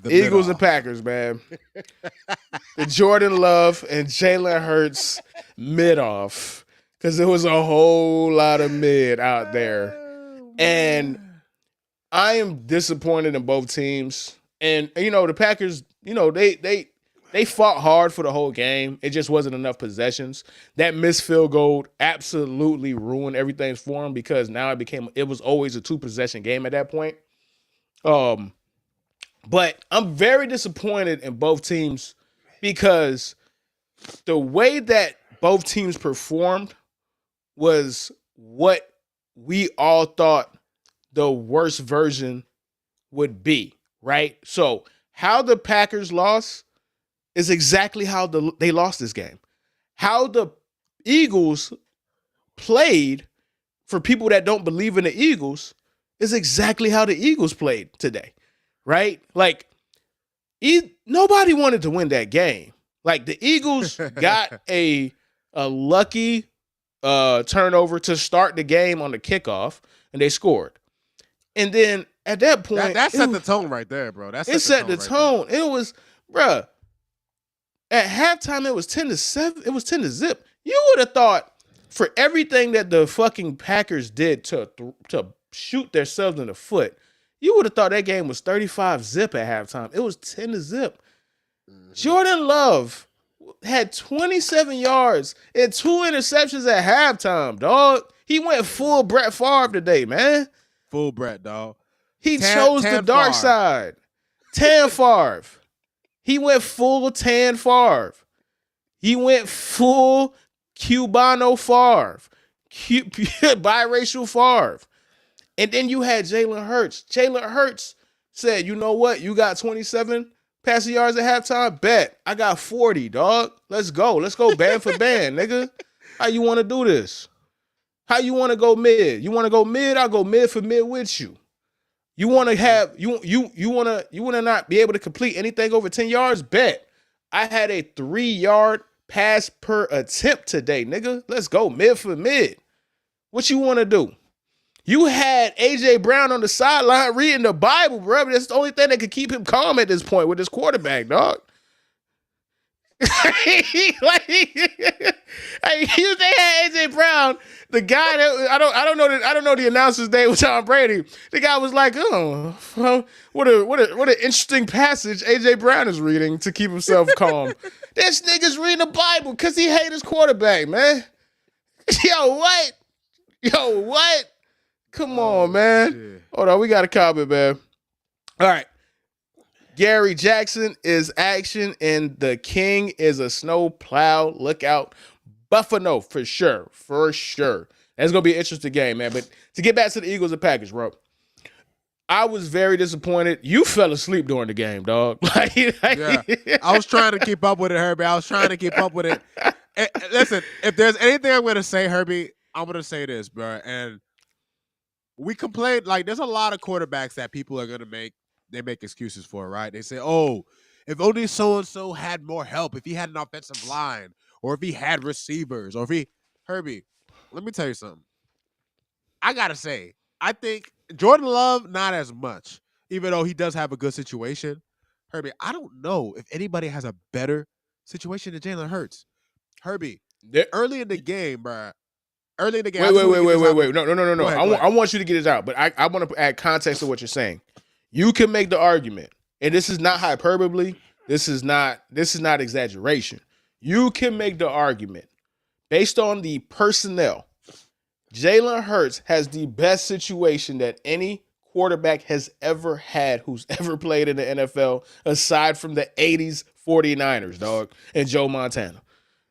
[SPEAKER 1] Eagles and Packers, man. The Jordan Love and Jalen Hurts mid-off, because there was a whole lot of mid out there. And I am disappointed in both teams. And, you know, the Packers, you know, they fought hard for the whole game. It just wasn't enough possessions. That missed field goal absolutely ruined everything for them, because now it was always a 2-possession game at that point. But I'm very disappointed in both teams, because the way that both teams performed was what we all thought the worst version would be. Right? So how the Packers lost is exactly how they lost this game. How the Eagles played, for people that don't believe in the Eagles, is exactly how the Eagles played today. Right? Like, nobody wanted to win that game. Like, the Eagles got a lucky turnover to start the game on the kickoff, and they scored. And then at that point,
[SPEAKER 2] that set the tone right there, bro.
[SPEAKER 1] It set the tone. It was, bruh. At halftime, it was 10-7. It was 10-0. You would have thought, for everything that the fucking Packers did to shoot themselves in the foot, you would have thought that game was 35-0 at halftime. It was 10-0. Jordan Love had 27 yards and 2 interceptions at halftime, dog. He went full Brett Favre today, man.
[SPEAKER 2] Full Brett, dog.
[SPEAKER 1] He chose the dark side. Tan Favre. He went full Tan Favre. He went full Cubano Favre. Biracial Favre. And then you had Jalen Hurts. Jalen Hurts said, you know what? You got 27 passing yards at halftime? Bet. I got 40, dog. Let's go. Let's go band for band, nigga. How you want to do this? How you want to go mid? You want to go mid? I'll go mid for mid with you. You want to have you want to not be able to complete anything over 10 yards? Bet. I had a 3-yard pass per attempt today, nigga. Let's go mid for mid. What you want to do? You had AJ Brown on the sideline reading the Bible, bro. That's the only thing that could keep him calm at this point with his quarterback, dog. They had AJ Brown, the guy that I don't know the announcer's name was Tom Brady. The guy was like, oh, what an interesting passage AJ Brown is reading to keep himself calm. This nigga's reading the Bible because he hates his quarterback, man. Yo, what? Come on, man. Shit. Hold on, we got a comment, man. All right. Gary Jackson is action, and the King is a snow plow. Look out. Buffalo, for sure. For sure. That's going to be an interesting game, man. But to get back to the Eagles and Packers, bro. I was very disappointed. You fell asleep during the game, dog.
[SPEAKER 2] Yeah, I was trying to keep up with it, Herbie. I was trying to keep up with it. And listen, if there's anything I'm going to say, Herbie, I'm going to say this, bro. And we complained, like, there's a lot of quarterbacks that people are going to make excuses for, right? They say, oh, if only so-and-so had more help, if he had an offensive line, or if he had receivers, or if he, Herbie, let me tell you something. I got to say, I think Jordan Love, not as much, even though he does have a good situation. Herbie, I don't know if anybody has a better situation than Jalen Hurts. Herbie, early in the game, bro. Early in the game.
[SPEAKER 1] Wait. No.
[SPEAKER 2] Go ahead.
[SPEAKER 1] I want you to get this out, but I want to add context to what you're saying. You can make the argument, and this is not hyperbole. This is not exaggeration. You can make the argument based on the personnel. Jalen Hurts has the best situation that any quarterback has ever had who's ever played in the NFL, aside from the 80s 49ers, dog, and Joe Montana.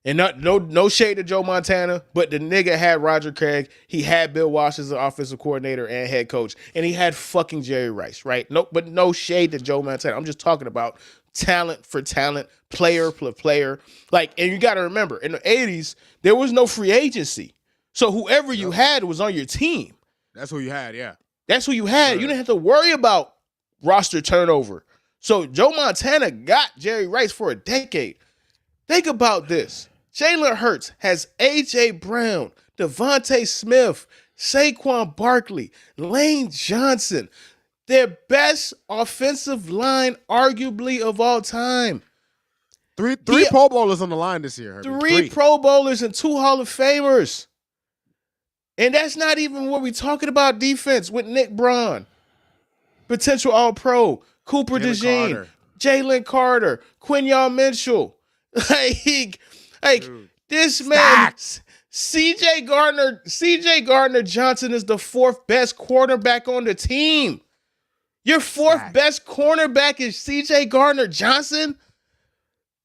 [SPEAKER 1] And no shade to Joe Montana, but the nigga had Roger Craig. He had Bill Walsh as the offensive coordinator and head coach. And he had fucking Jerry Rice, right? No shade to Joe Montana. I'm just talking about talent for talent, player for player. Like, and you got to remember, in the 80s, there was no free agency. So whoever you had was on your team.
[SPEAKER 2] That's who you had, yeah.
[SPEAKER 1] That's who you had. Sure. You didn't have to worry about roster turnover. So Joe Montana got Jerry Rice for a decade. Think about this. Jalen Hurts has A.J. Brown, Devontae Smith, Saquon Barkley, Lane Johnson, their best offensive line arguably of all time.
[SPEAKER 2] Three Pro Bowlers on the line this year. Herbie.
[SPEAKER 1] Three Pro Bowlers and 2 Hall of Famers. And that's not even what we're talking about defense with Nick Braun, potential All-Pro, Cooper DeJean, Jalen Carter, Quinyon Mitchell. Like this man, CJ Gardner Johnson is the 4th best quarterback on the team. Your 4th best cornerback is CJ Gardner Johnson?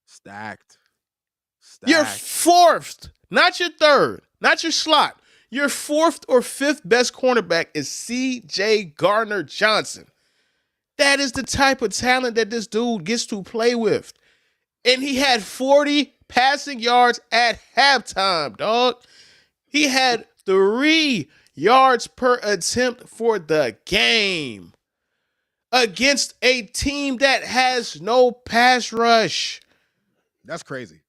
[SPEAKER 2] Stacked.
[SPEAKER 1] Your 4th, not your 3rd, not your slot. Your 4th or 5th best cornerback is CJ Gardner Johnson. That is the type of talent that this dude gets to play with. And he had 40 passing yards at halftime, dog. He had 3 yards per attempt for the game against a team that has no pass rush.
[SPEAKER 2] That's crazy.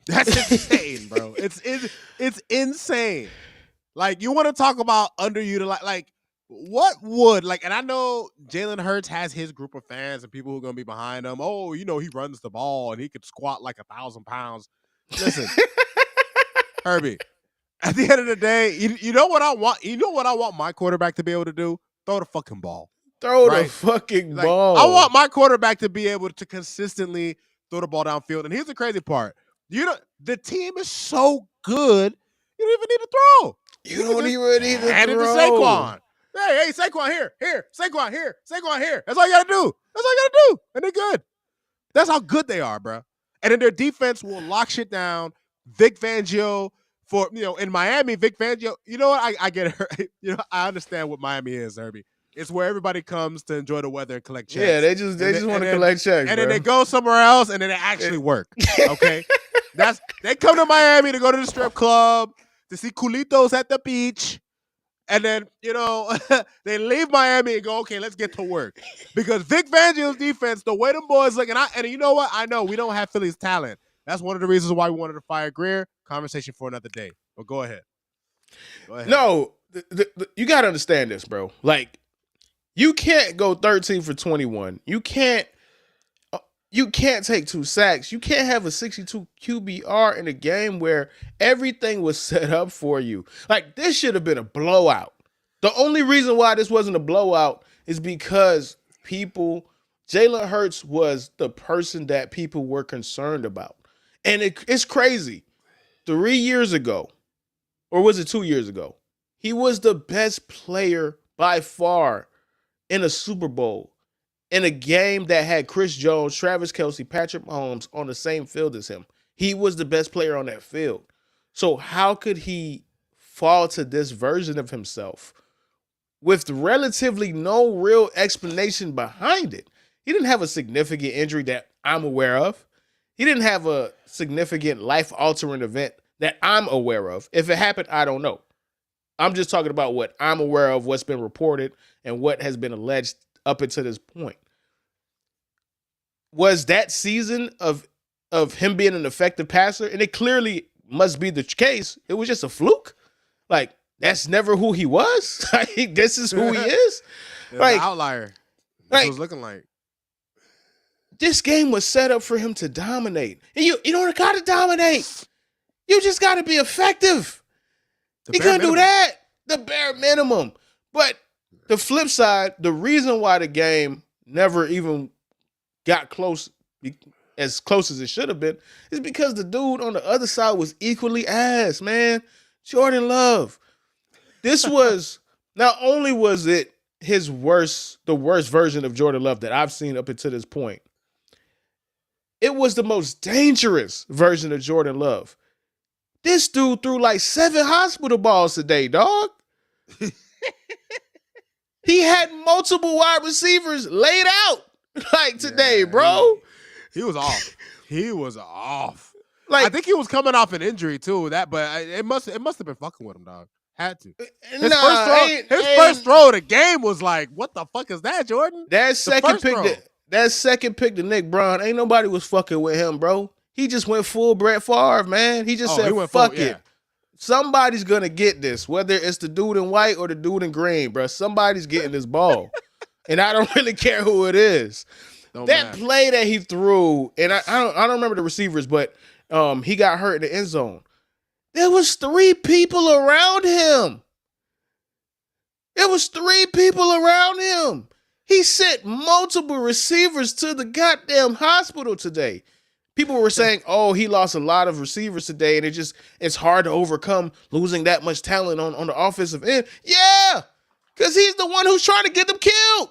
[SPEAKER 2] That's insane, bro. It's insane. Like, you want to talk about underutilized, like, what would, like, and I know Jalen Hurts has his group of fans and people who are going to be behind him. Oh, you know, he runs the ball and he could squat like 1,000 pounds. Listen, Herbie, at the end of the day, you know what I want? You know what I want my quarterback to be able to do? Throw the fucking ball.
[SPEAKER 1] Throw the fucking ball.
[SPEAKER 2] I want my quarterback to be able to consistently throw the ball downfield. And here's the crazy part. The team is so good, you don't even need to throw.
[SPEAKER 1] You don't even need to throw.
[SPEAKER 2] Hand it to Saquon. Hey, Saquon, here. Saquon, here. That's all you got to do. And they're good. That's how good they are, bro. And then their defense will lock shit down. Vic Fangio, in Miami, Vic Fangio, you know what? I get it. I understand what Miami is, Herbie. It's where everybody comes to enjoy the weather and collect checks.
[SPEAKER 1] Yeah, they just want to collect checks,
[SPEAKER 2] and then they go somewhere else, and then they actually work. Okay, they come to Miami to go to the strip club, to see culitos at the beach, and then they leave Miami and go, okay, let's get to work. Because Vic Fangio's defense, the way them boys look, and you know what? I know we don't have Philly's talent. That's one of the reasons why we wanted to fire Greer. Conversation for another day. But go ahead.
[SPEAKER 1] No, you got to understand this, bro. Like, you can't go 13 for 21. You can't take 2 sacks. You can't have a 62 QBR in a game where everything was set up for you. Like, this should have been a blowout. The only reason why this wasn't a blowout is because Jalen Hurts was the person that people were concerned about. And it's crazy. 3 years ago, or was it 2 years ago, he was the best player by far in a Super Bowl, in a game that had Chris Jones, Travis Kelce, Patrick Mahomes on the same field as him. He was the best player on that field. So how could he fall to this version of himself with relatively no real explanation behind it. He didn't have a significant injury that I'm aware of. He didn't have a significant life-altering event that I'm aware of. If it happened, I don't know. I'm just talking about what I'm aware of, what's been reported, and what has been alleged up until this point. Was that season of him being an effective passer, and it clearly must be the case, it was just a fluke? Like, that's never who he was? Like, this is who he is?
[SPEAKER 2] Like, an outlier. That's what it's looking like.
[SPEAKER 1] This game was set up for him to dominate. And you don't got to dominate. You just got to be effective. He couldn't do that. The bare minimum. But the flip side, the reason why the game never even got as close as it should have been, is because the dude on the other side was equally ass, man. Jordan Love. This was, not only was it the worst version of Jordan Love that I've seen up until this point, it was the most dangerous version of Jordan Love. This dude threw like 7 hospital balls today, dog. He had multiple wide receivers laid out like today, bro.
[SPEAKER 2] He was off. He was off.
[SPEAKER 1] Like,
[SPEAKER 2] I think he was coming off an injury too. But it must have been fucking with him, dog. Had to. His first throw of the game was like, what the fuck is that, Jordan?
[SPEAKER 1] That second pick to Nick Brown, ain't nobody was fucking with him, bro. He just went full Brett Favre, man. He just said, fuck it. Yeah. Somebody's going to get this, whether it's the dude in white or the dude in green, bro. Somebody's getting this ball. And I don't really care who it is. Play that he threw, and I don't remember the receivers, but he got hurt in the end zone. There was 3 people around him. He sent multiple receivers to the goddamn hospital today. People were saying, oh, he lost a lot of receivers today, and it's hard to overcome losing that much talent on the offensive end. Yeah, because he's the one who's trying to get them killed.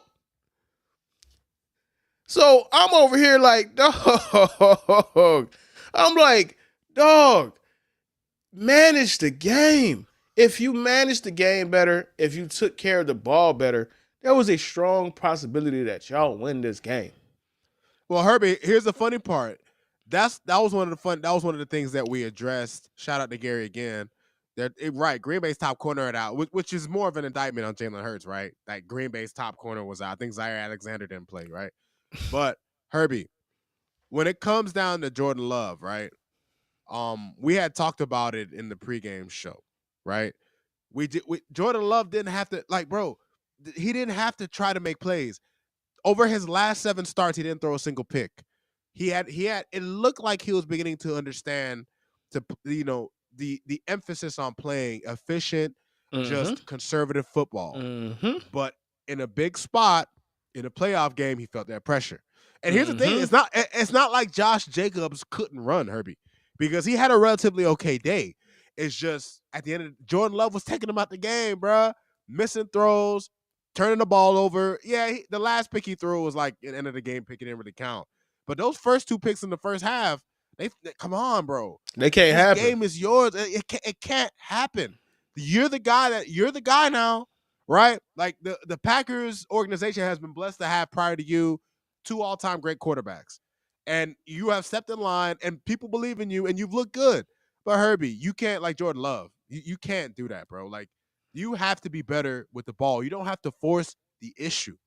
[SPEAKER 1] So I'm over here like, dog. I'm like, dog, manage the game. If you managed the game better, if you took care of the ball better, there was a strong possibility that y'all win this game.
[SPEAKER 2] Well, Herbie, here's the funny part. That was one of the things that we addressed. Shout out to Gary again. Green Bay's top corner out, which is more of an indictment on Jalen Hurts, right? Like, Green Bay's top corner was out. I think Zaire Alexander didn't play, right? But Herbie, when it comes down to Jordan Love, right? We had talked about it in the pregame show, right? Jordan Love didn't have to, like, bro, he didn't have to try to make plays. Over his last 7 starts, he didn't throw a single pick. He had it looked like he was beginning to understand the emphasis on playing efficient, just conservative football. But in a big spot, in a playoff game, he felt that pressure. And here's the thing, it's not like Josh Jacobs couldn't run, Herbie, because he had a relatively okay day. It's just at the end of Jordan Love was taking him out the game, bruh. Missing throws, turning the ball over. Yeah, the last pick he threw was like at the end of the game pick. It didn't really count. But those first 2 picks in the first half, they come on, bro.
[SPEAKER 1] They can't happen.
[SPEAKER 2] This game is yours. It can't happen. You're the guy now, right? Like the Packers organization has been blessed to have prior to you 2 all-time great quarterbacks. And you have stepped in line and people believe in you and you've looked good. But Herbie, you can't, like Jordan Love, you can't do that, bro. Like, you have to be better with the ball. You don't have to force the issue.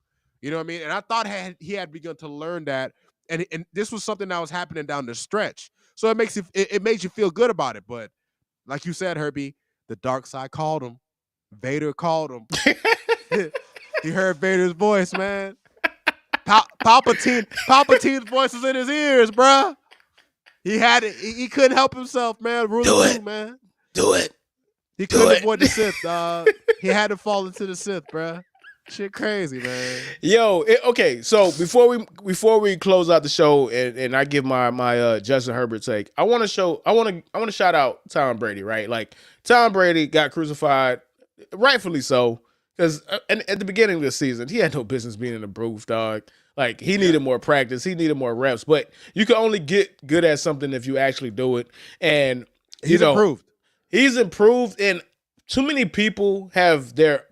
[SPEAKER 2] You know what I mean? And I thought he had begun to learn that. And this was something that was happening down the stretch. So it makes you feel good about it. But like you said, Herbie, the dark side called him. Vader called him. He heard Vader's voice, man. Palpatine's voice was in his ears, bruh. He had it. He couldn't help himself, man. Man.
[SPEAKER 1] Do it.
[SPEAKER 2] He couldn't avoid the Sith, dog. He had to fall into the Sith, bruh. Shit crazy, man.
[SPEAKER 1] Yo, okay. So before we close out the show and I give my Justin Herbert take, I want to shout out Tom Brady, right? Like, Tom Brady got crucified, rightfully so, because at the beginning of the season he had no business being in the booth, dog. Like, he needed more practice, he needed more reps, but you can only get good at something if you actually do it. And
[SPEAKER 2] he's improved.
[SPEAKER 1] He's improved, and too many people have their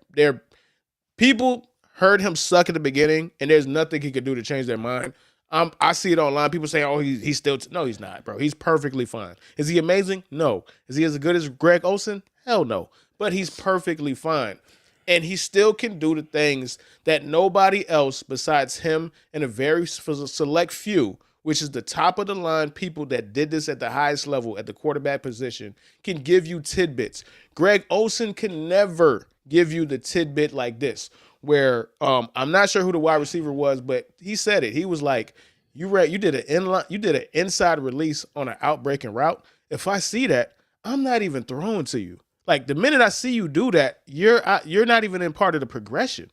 [SPEAKER 1] People heard him suck at the beginning, and there's nothing he could do to change their mind. I see it online. People say, "Oh, he's still." No, he's not, bro. He's perfectly fine. Is he amazing? No. Is he as good as Greg Olsen? Hell no. But he's perfectly fine, and he still can do the things that nobody else besides him and a very select few, which is the top of the line people that did this at the highest level at the quarterback position, can give you tidbits. Greg Olsen can never give you the tidbit like this, where I'm not sure who the wide receiver was, but he said it. He was like, you did an inside release on an outbreaking route. If I see that, I'm not even throwing to you. Like the minute I see you do that, you're not even in part of the progression.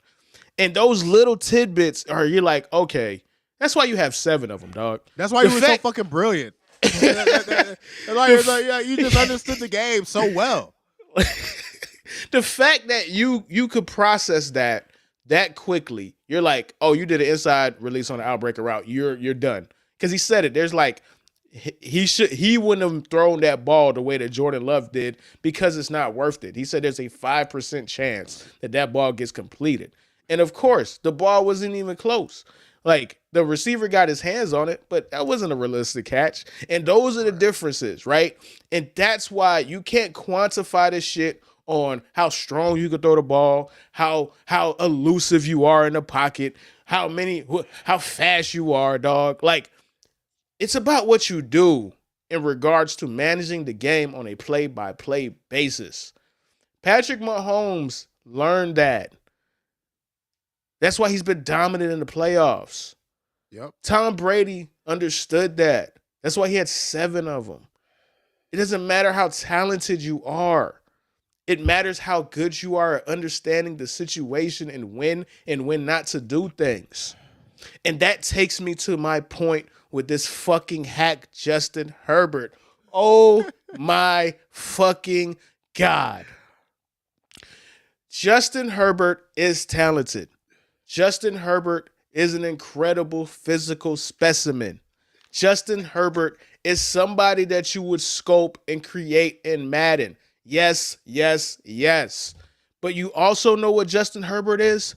[SPEAKER 1] And those little tidbits you're like, okay, that's why you have 7 of them, dog.
[SPEAKER 2] That's why you were so fucking brilliant. That's why you just understood the game so well.
[SPEAKER 1] The fact that you could process that quickly, you're like, oh, you did an inside release on the outbreaker route, you're done. Because he said it. There's like he wouldn't have thrown that ball the way that Jordan Love did because it's not worth it. He said there's a 5% chance that ball gets completed. And of course, the ball wasn't even close. Like the receiver got his hands on it, but that wasn't a realistic catch. And those are the differences, right? And that's why you can't quantify this shit on how strong you can throw the ball, how elusive you are in the pocket, how fast you are, dog. Like, it's about what you do in regards to managing the game on a play-by-play basis. Patrick Mahomes learned that. That's why he's been dominant in the playoffs.
[SPEAKER 2] Yep.
[SPEAKER 1] Tom Brady understood that. That's why he had 7 of them. It doesn't matter how talented you are. It matters how good you are at understanding the situation and when not to do things. And that takes me to my point with this fucking hack Justin Herbert. Oh my fucking God. Justin Herbert is talented. Justin Herbert is an incredible physical specimen. Justin Herbert is somebody that you would scope and create in Madden. Yes, yes, yes. But you also know what Justin Herbert is?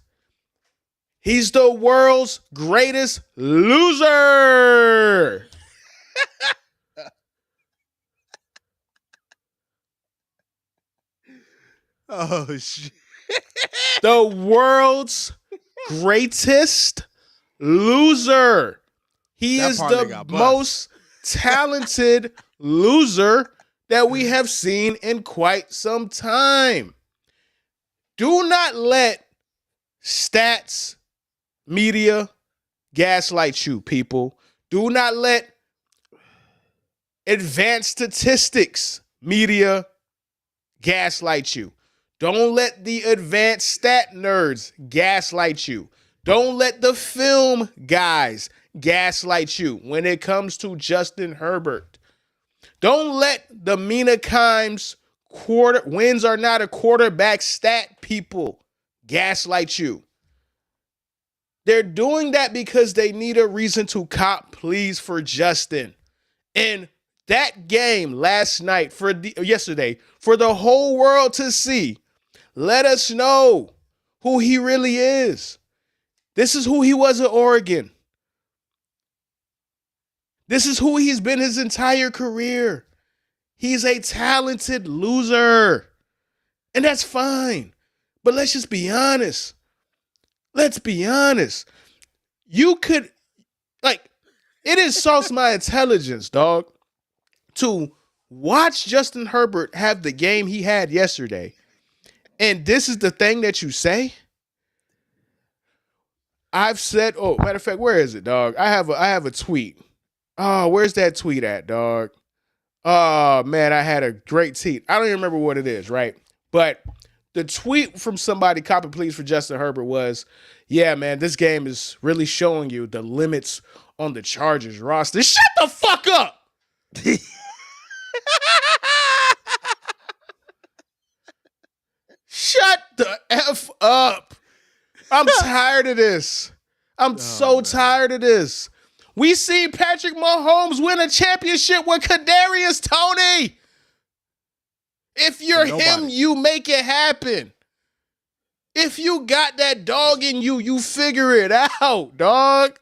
[SPEAKER 1] He's the world's greatest loser.
[SPEAKER 2] Oh, shit.
[SPEAKER 1] The world's greatest loser. He is the most talented loser that we have seen in quite some time. Do not let stats media gaslight you, people. Do not let advanced statistics media gaslight you. Don't let the advanced stat nerds gaslight you. Don't let the film guys gaslight you when it comes to Justin Herbert. Don't let the Mina Kimes wins are not a quarterback stat people gaslight you. They're doing that because they need a reason to cop pleas for Justin. And that game last night, yesterday, for the whole world to see, let us know who he really is. This is who he was at Oregon. This is who he's been his entire career. He's a talented loser. And that's fine. But let's just be honest. Let's be honest. You could, it insults my intelligence, dog, to watch Justin Herbert have the game he had yesterday. And this is the thing that you say? I've said, matter of fact, where is it, dog? I have a tweet. Oh, where's that tweet at, dog? Oh, man, I had a great tweet. I don't even remember what it is, right? But the tweet from somebody copping pleas for Justin Herbert was, yeah, man, this game is really showing you the limits on the Chargers roster. Shut the fuck up! Shut the F up. I'm tired of this. I'm so tired of this. We see Patrick Mahomes win a championship with Kadarius Toney. If you're him, you make it happen. If you got that dog in you, you figure it out, dog.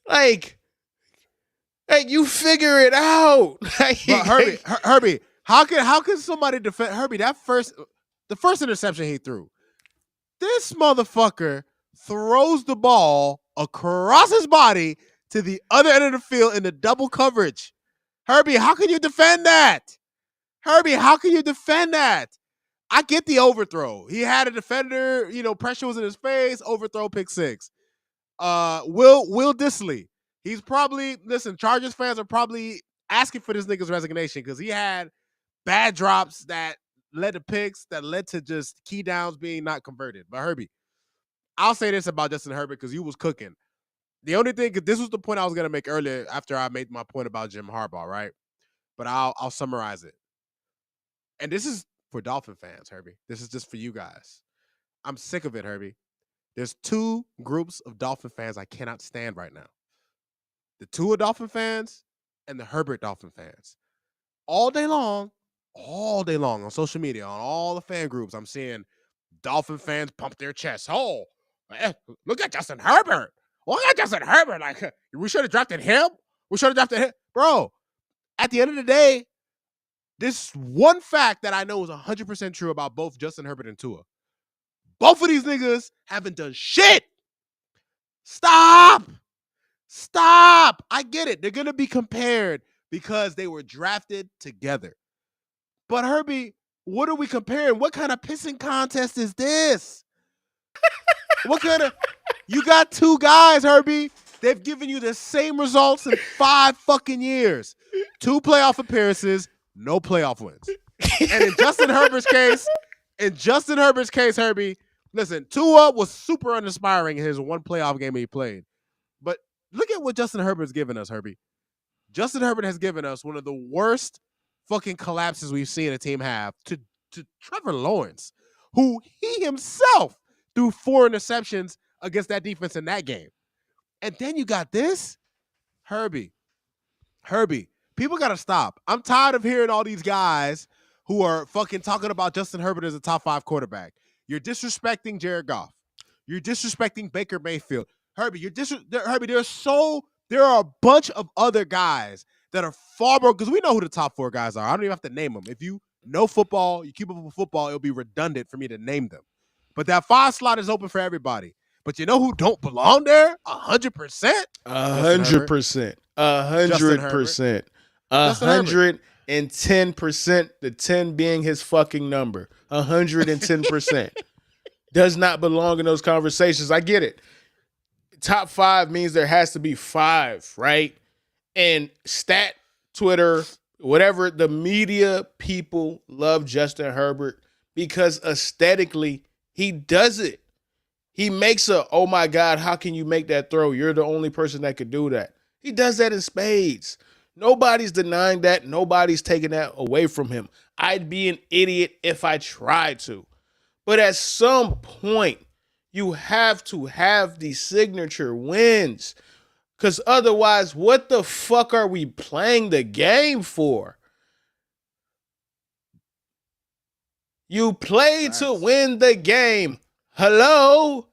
[SPEAKER 1] Like you figure it out.
[SPEAKER 2] But Herbie, how can somebody defend Herbie? The first interception he threw, this motherfucker throws the ball across his body to the other end of the field in the double coverage. Herbie, how can you defend that? Herbie, how can you defend that? I get the overthrow. He had a defender, pressure was in his face, overthrow, pick six. Will Dissly. He's probably, listen, Chargers fans are probably asking for this nigga's resignation because he had bad drops that led to picks, that led to just key downs being not converted. But Herbie, I'll say this about Justin Herbert because you was cooking. The only thing, because this was the point I was going to make earlier after I made my point about Jim Harbaugh, right? But I'll summarize it. And this is for Dolphin fans, Herbie. This is just for you guys. I'm sick of it, Herbie. There's two groups of Dolphin fans I cannot stand right now. The Tua Dolphin fans and the Herbert Dolphin fans. All day long on social media, on all the fan groups, I'm seeing Dolphin fans pump their chests. Oh, look at Justin Herbert. Look at Justin Herbert. Like, we should have drafted him. We should have drafted him. Bro, at the end of the day, this one fact that I know is 100% true about both Justin Herbert and Tua. Both of these niggas haven't done shit. Stop. I get it. They're going to be compared because they were drafted together. But Herbie, what are we comparing? What kind of pissing contest is this? You got two guys, Herbie. They've given you the same results in 5 fucking years. 2 playoff appearances, no playoff wins. And in Justin Herbert's case, Herbie, listen, Tua was super uninspiring in his one playoff game he played. But look at what Justin Herbert's given us, Herbie. Justin Herbert has given us one of the worst fucking collapses we've seen a team have to Trevor Lawrence, who he himself threw 4 interceptions against that defense in that game. And then you got this, Herbie, people got to stop. I'm tired of hearing all these guys who are fucking talking about Justin Herbert as a top 5 quarterback. You're disrespecting Jared Goff. You're disrespecting Baker Mayfield. Herbie, there are a bunch of other guys that are far more, because we know who the top 4 guys are. I don't even have to name them. If you know football, you keep up with football, it'll be redundant for me to name them. But that 5 slot is open for everybody. But you know who don't belong there? 100%?
[SPEAKER 1] 100%. 100%. 110%. The 10 being his fucking number. 110%. Does not belong in those conversations. I get it. Top 5 means there has to be 5, right? And stat, Twitter, whatever, the media people love Justin Herbert because aesthetically he does it. He makes oh my God, how can you make that throw? You're the only person that could do that. He does that in spades. Nobody's denying that. Nobody's taking that away from him. I'd be an idiot if I tried to. But at some point, you have to have the signature wins. Because otherwise, what the fuck are we playing the game for? You play to win the game. Hello?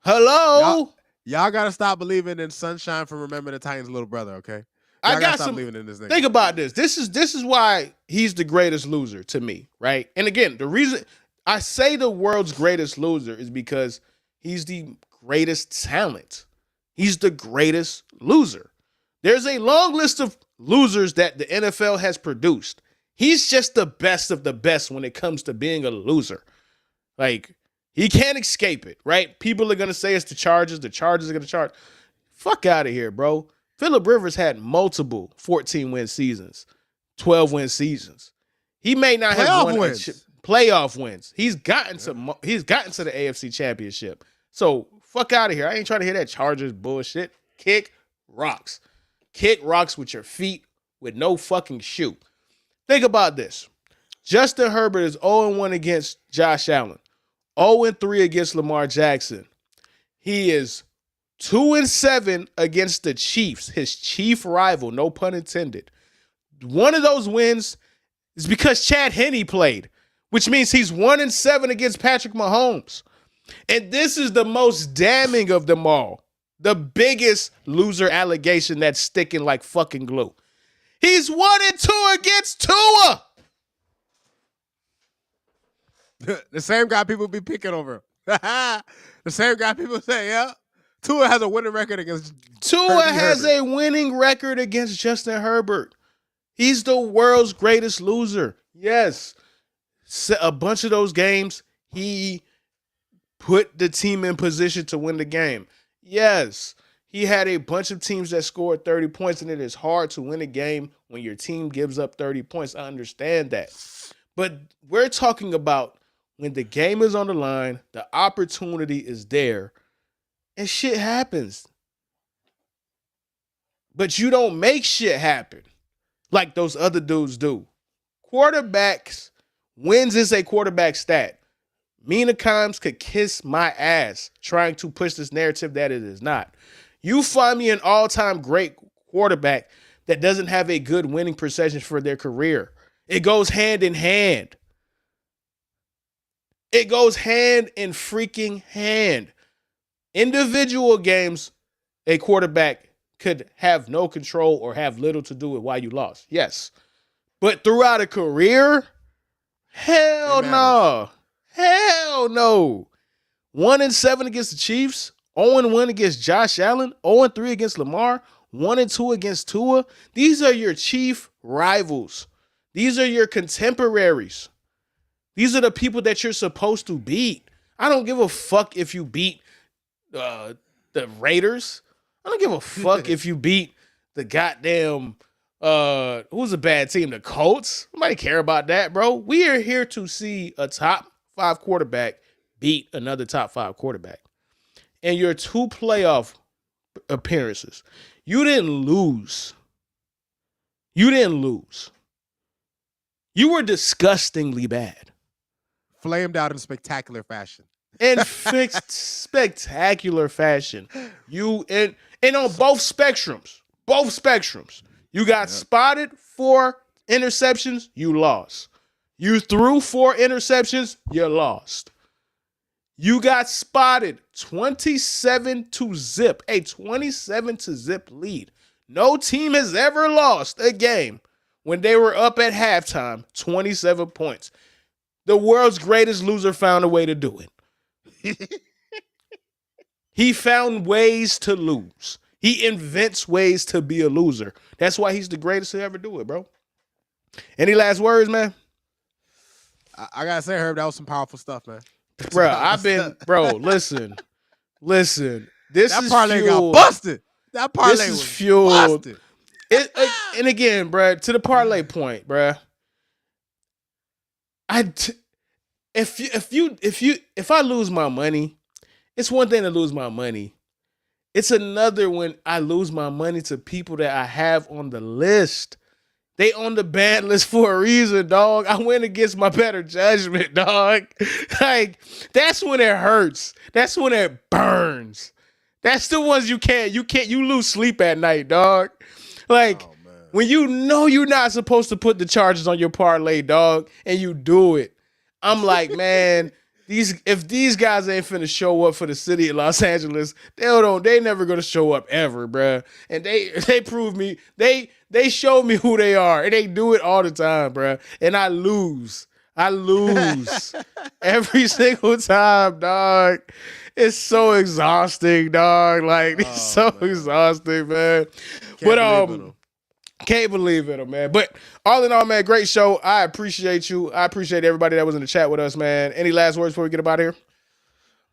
[SPEAKER 2] Y'all got to stop believing in Sunshine from Remember the Titans' little brother, okay?
[SPEAKER 1] I got
[SPEAKER 2] stop believing in this nigga.
[SPEAKER 1] Think about this. This is why he's the greatest loser to me, right? And again, the reason I say the world's greatest loser is because he's the greatest talent. He's the greatest loser. There's a long list of losers that the NFL has produced. He's just the best of the best when it comes to being a loser. Like, he can't escape it, right? People are going to say it's the Chargers. The Chargers are going to charge. Fuck out of here, bro. Phillip Rivers had multiple 14-win seasons, 12-win seasons. He may not have won playoff wins. He's gotten to the AFC Championship. So fuck out of here. I ain't trying to hear that Chargers bullshit. Kick rocks. Kick rocks with your feet with no fucking shoe. Think about this. Justin Herbert is 0-1 against Josh Allen. 0-3 against Lamar Jackson. He is 2-7 against the Chiefs, his chief rival, no pun intended. One of those wins is because Chad Henne played. which means he's 1-7 against Patrick Mahomes. And this is the most damning of them all. The biggest loser allegation that's sticking like fucking glue. He's 1-2 against Tua.
[SPEAKER 2] The same guy people be picking over. The same guy people say, yeah. Tua has a winning record against
[SPEAKER 1] Tua has a winning record against Justin Herbert. He's the world's greatest loser. Yes. A bunch of those games, he put the team in position to win the game. Yes. He had a bunch of teams that scored 30 points, and it is hard to win a game when your team gives up 30 points. I understand that. But we're talking about when the game is on the line, the opportunity is there, and shit happens. But you don't make shit happen like those other dudes do. Quarterbacks, wins is a quarterback stat. Mina Kimes could kiss my ass trying to push this narrative that it is not. You find me an all-time great quarterback that doesn't have a good winning percentage for their career. It goes hand in hand. It goes hand in freaking hand. Individual games, a quarterback could have no control or have little to do with why you lost. Yes. But throughout a career, hell no. Hell no. 1-7 against the Chiefs, 0-1 against Josh Allen, 0-3 against Lamar, 1-2 against Tua. These are your chief rivals. These are your contemporaries. These are the people that you're supposed to beat. I don't give a fuck if you beat the Raiders. I don't give a fuck if you beat the goddamn who's a bad team? The Colts. Nobody care about that, bro. We are here to see a top 5 quarterback beat another top 5 quarterback. And your 2 playoff appearances, you didn't lose. You didn't lose. You were disgustingly bad.
[SPEAKER 2] Flamed out in spectacular fashion.
[SPEAKER 1] In spectacular fashion. You and on both spectrums. You got spotted 4 interceptions, you lost. You threw 4 interceptions, you lost. You got spotted 27-0, a 27-0 lead. No team has ever lost a game when they were up at halftime, 27 points. The world's greatest loser found a way to do it. He found ways to lose. He invents ways to be a loser. That's why he's the greatest to ever do it, bro. Any last words, man?
[SPEAKER 2] I gotta say, Herb, that was some powerful stuff, man.
[SPEAKER 1] Listen. This
[SPEAKER 2] that
[SPEAKER 1] is
[SPEAKER 2] parlay
[SPEAKER 1] fueled.
[SPEAKER 2] got busted. That parlay
[SPEAKER 1] This is
[SPEAKER 2] was
[SPEAKER 1] fueled.
[SPEAKER 2] busted.
[SPEAKER 1] And again, bro, to the parlay point, bro. If I lose my money, it's one thing to lose my money. It's another when I lose my money to people that I have on the list. They on the ban list for a reason, dog. I went against my better judgment, dog. Like, that's when it hurts. That's when it burns. That's the ones you lose sleep at night, dog. Like, when you know you're not supposed to put the charges on your parlay, dog, and you do it. I'm like, man, if these guys ain't finna show up for the city of Los Angeles, they never gonna show up ever, bruh. And they prove me, they show me who they are, and they do it all the time, bruh. And I lose every single time, dog. It's so exhausting, dog. Like, it's so exhausting, man. Can't believe it, man. But all in all, man, great show. I appreciate you. I appreciate everybody that was in the chat with us, man. Any last words before we get up out of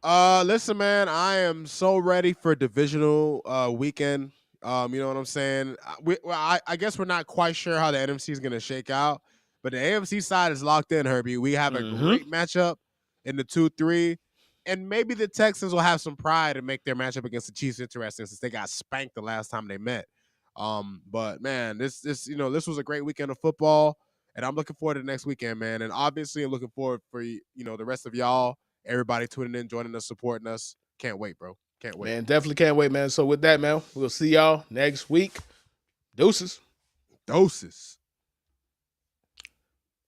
[SPEAKER 1] here?
[SPEAKER 2] Listen, man, I am so ready for divisional weekend. You know what I'm saying? I guess we're not quite sure how the NFC is going to shake out, but the AFC side is locked in, Herbie. We have a great matchup in the 2-3, and maybe the Texans will have some pride and make their matchup against the Chiefs interesting since they got spanked the last time they met. But man, this was a great weekend of football, and I'm looking forward to the next weekend, man. And obviously, I'm looking forward for the rest of y'all, everybody tuning in, joining us, supporting us. Can't wait, bro. Can't wait.
[SPEAKER 1] Man, definitely can't wait, man. So with that, man, we'll see y'all next week. Deuces.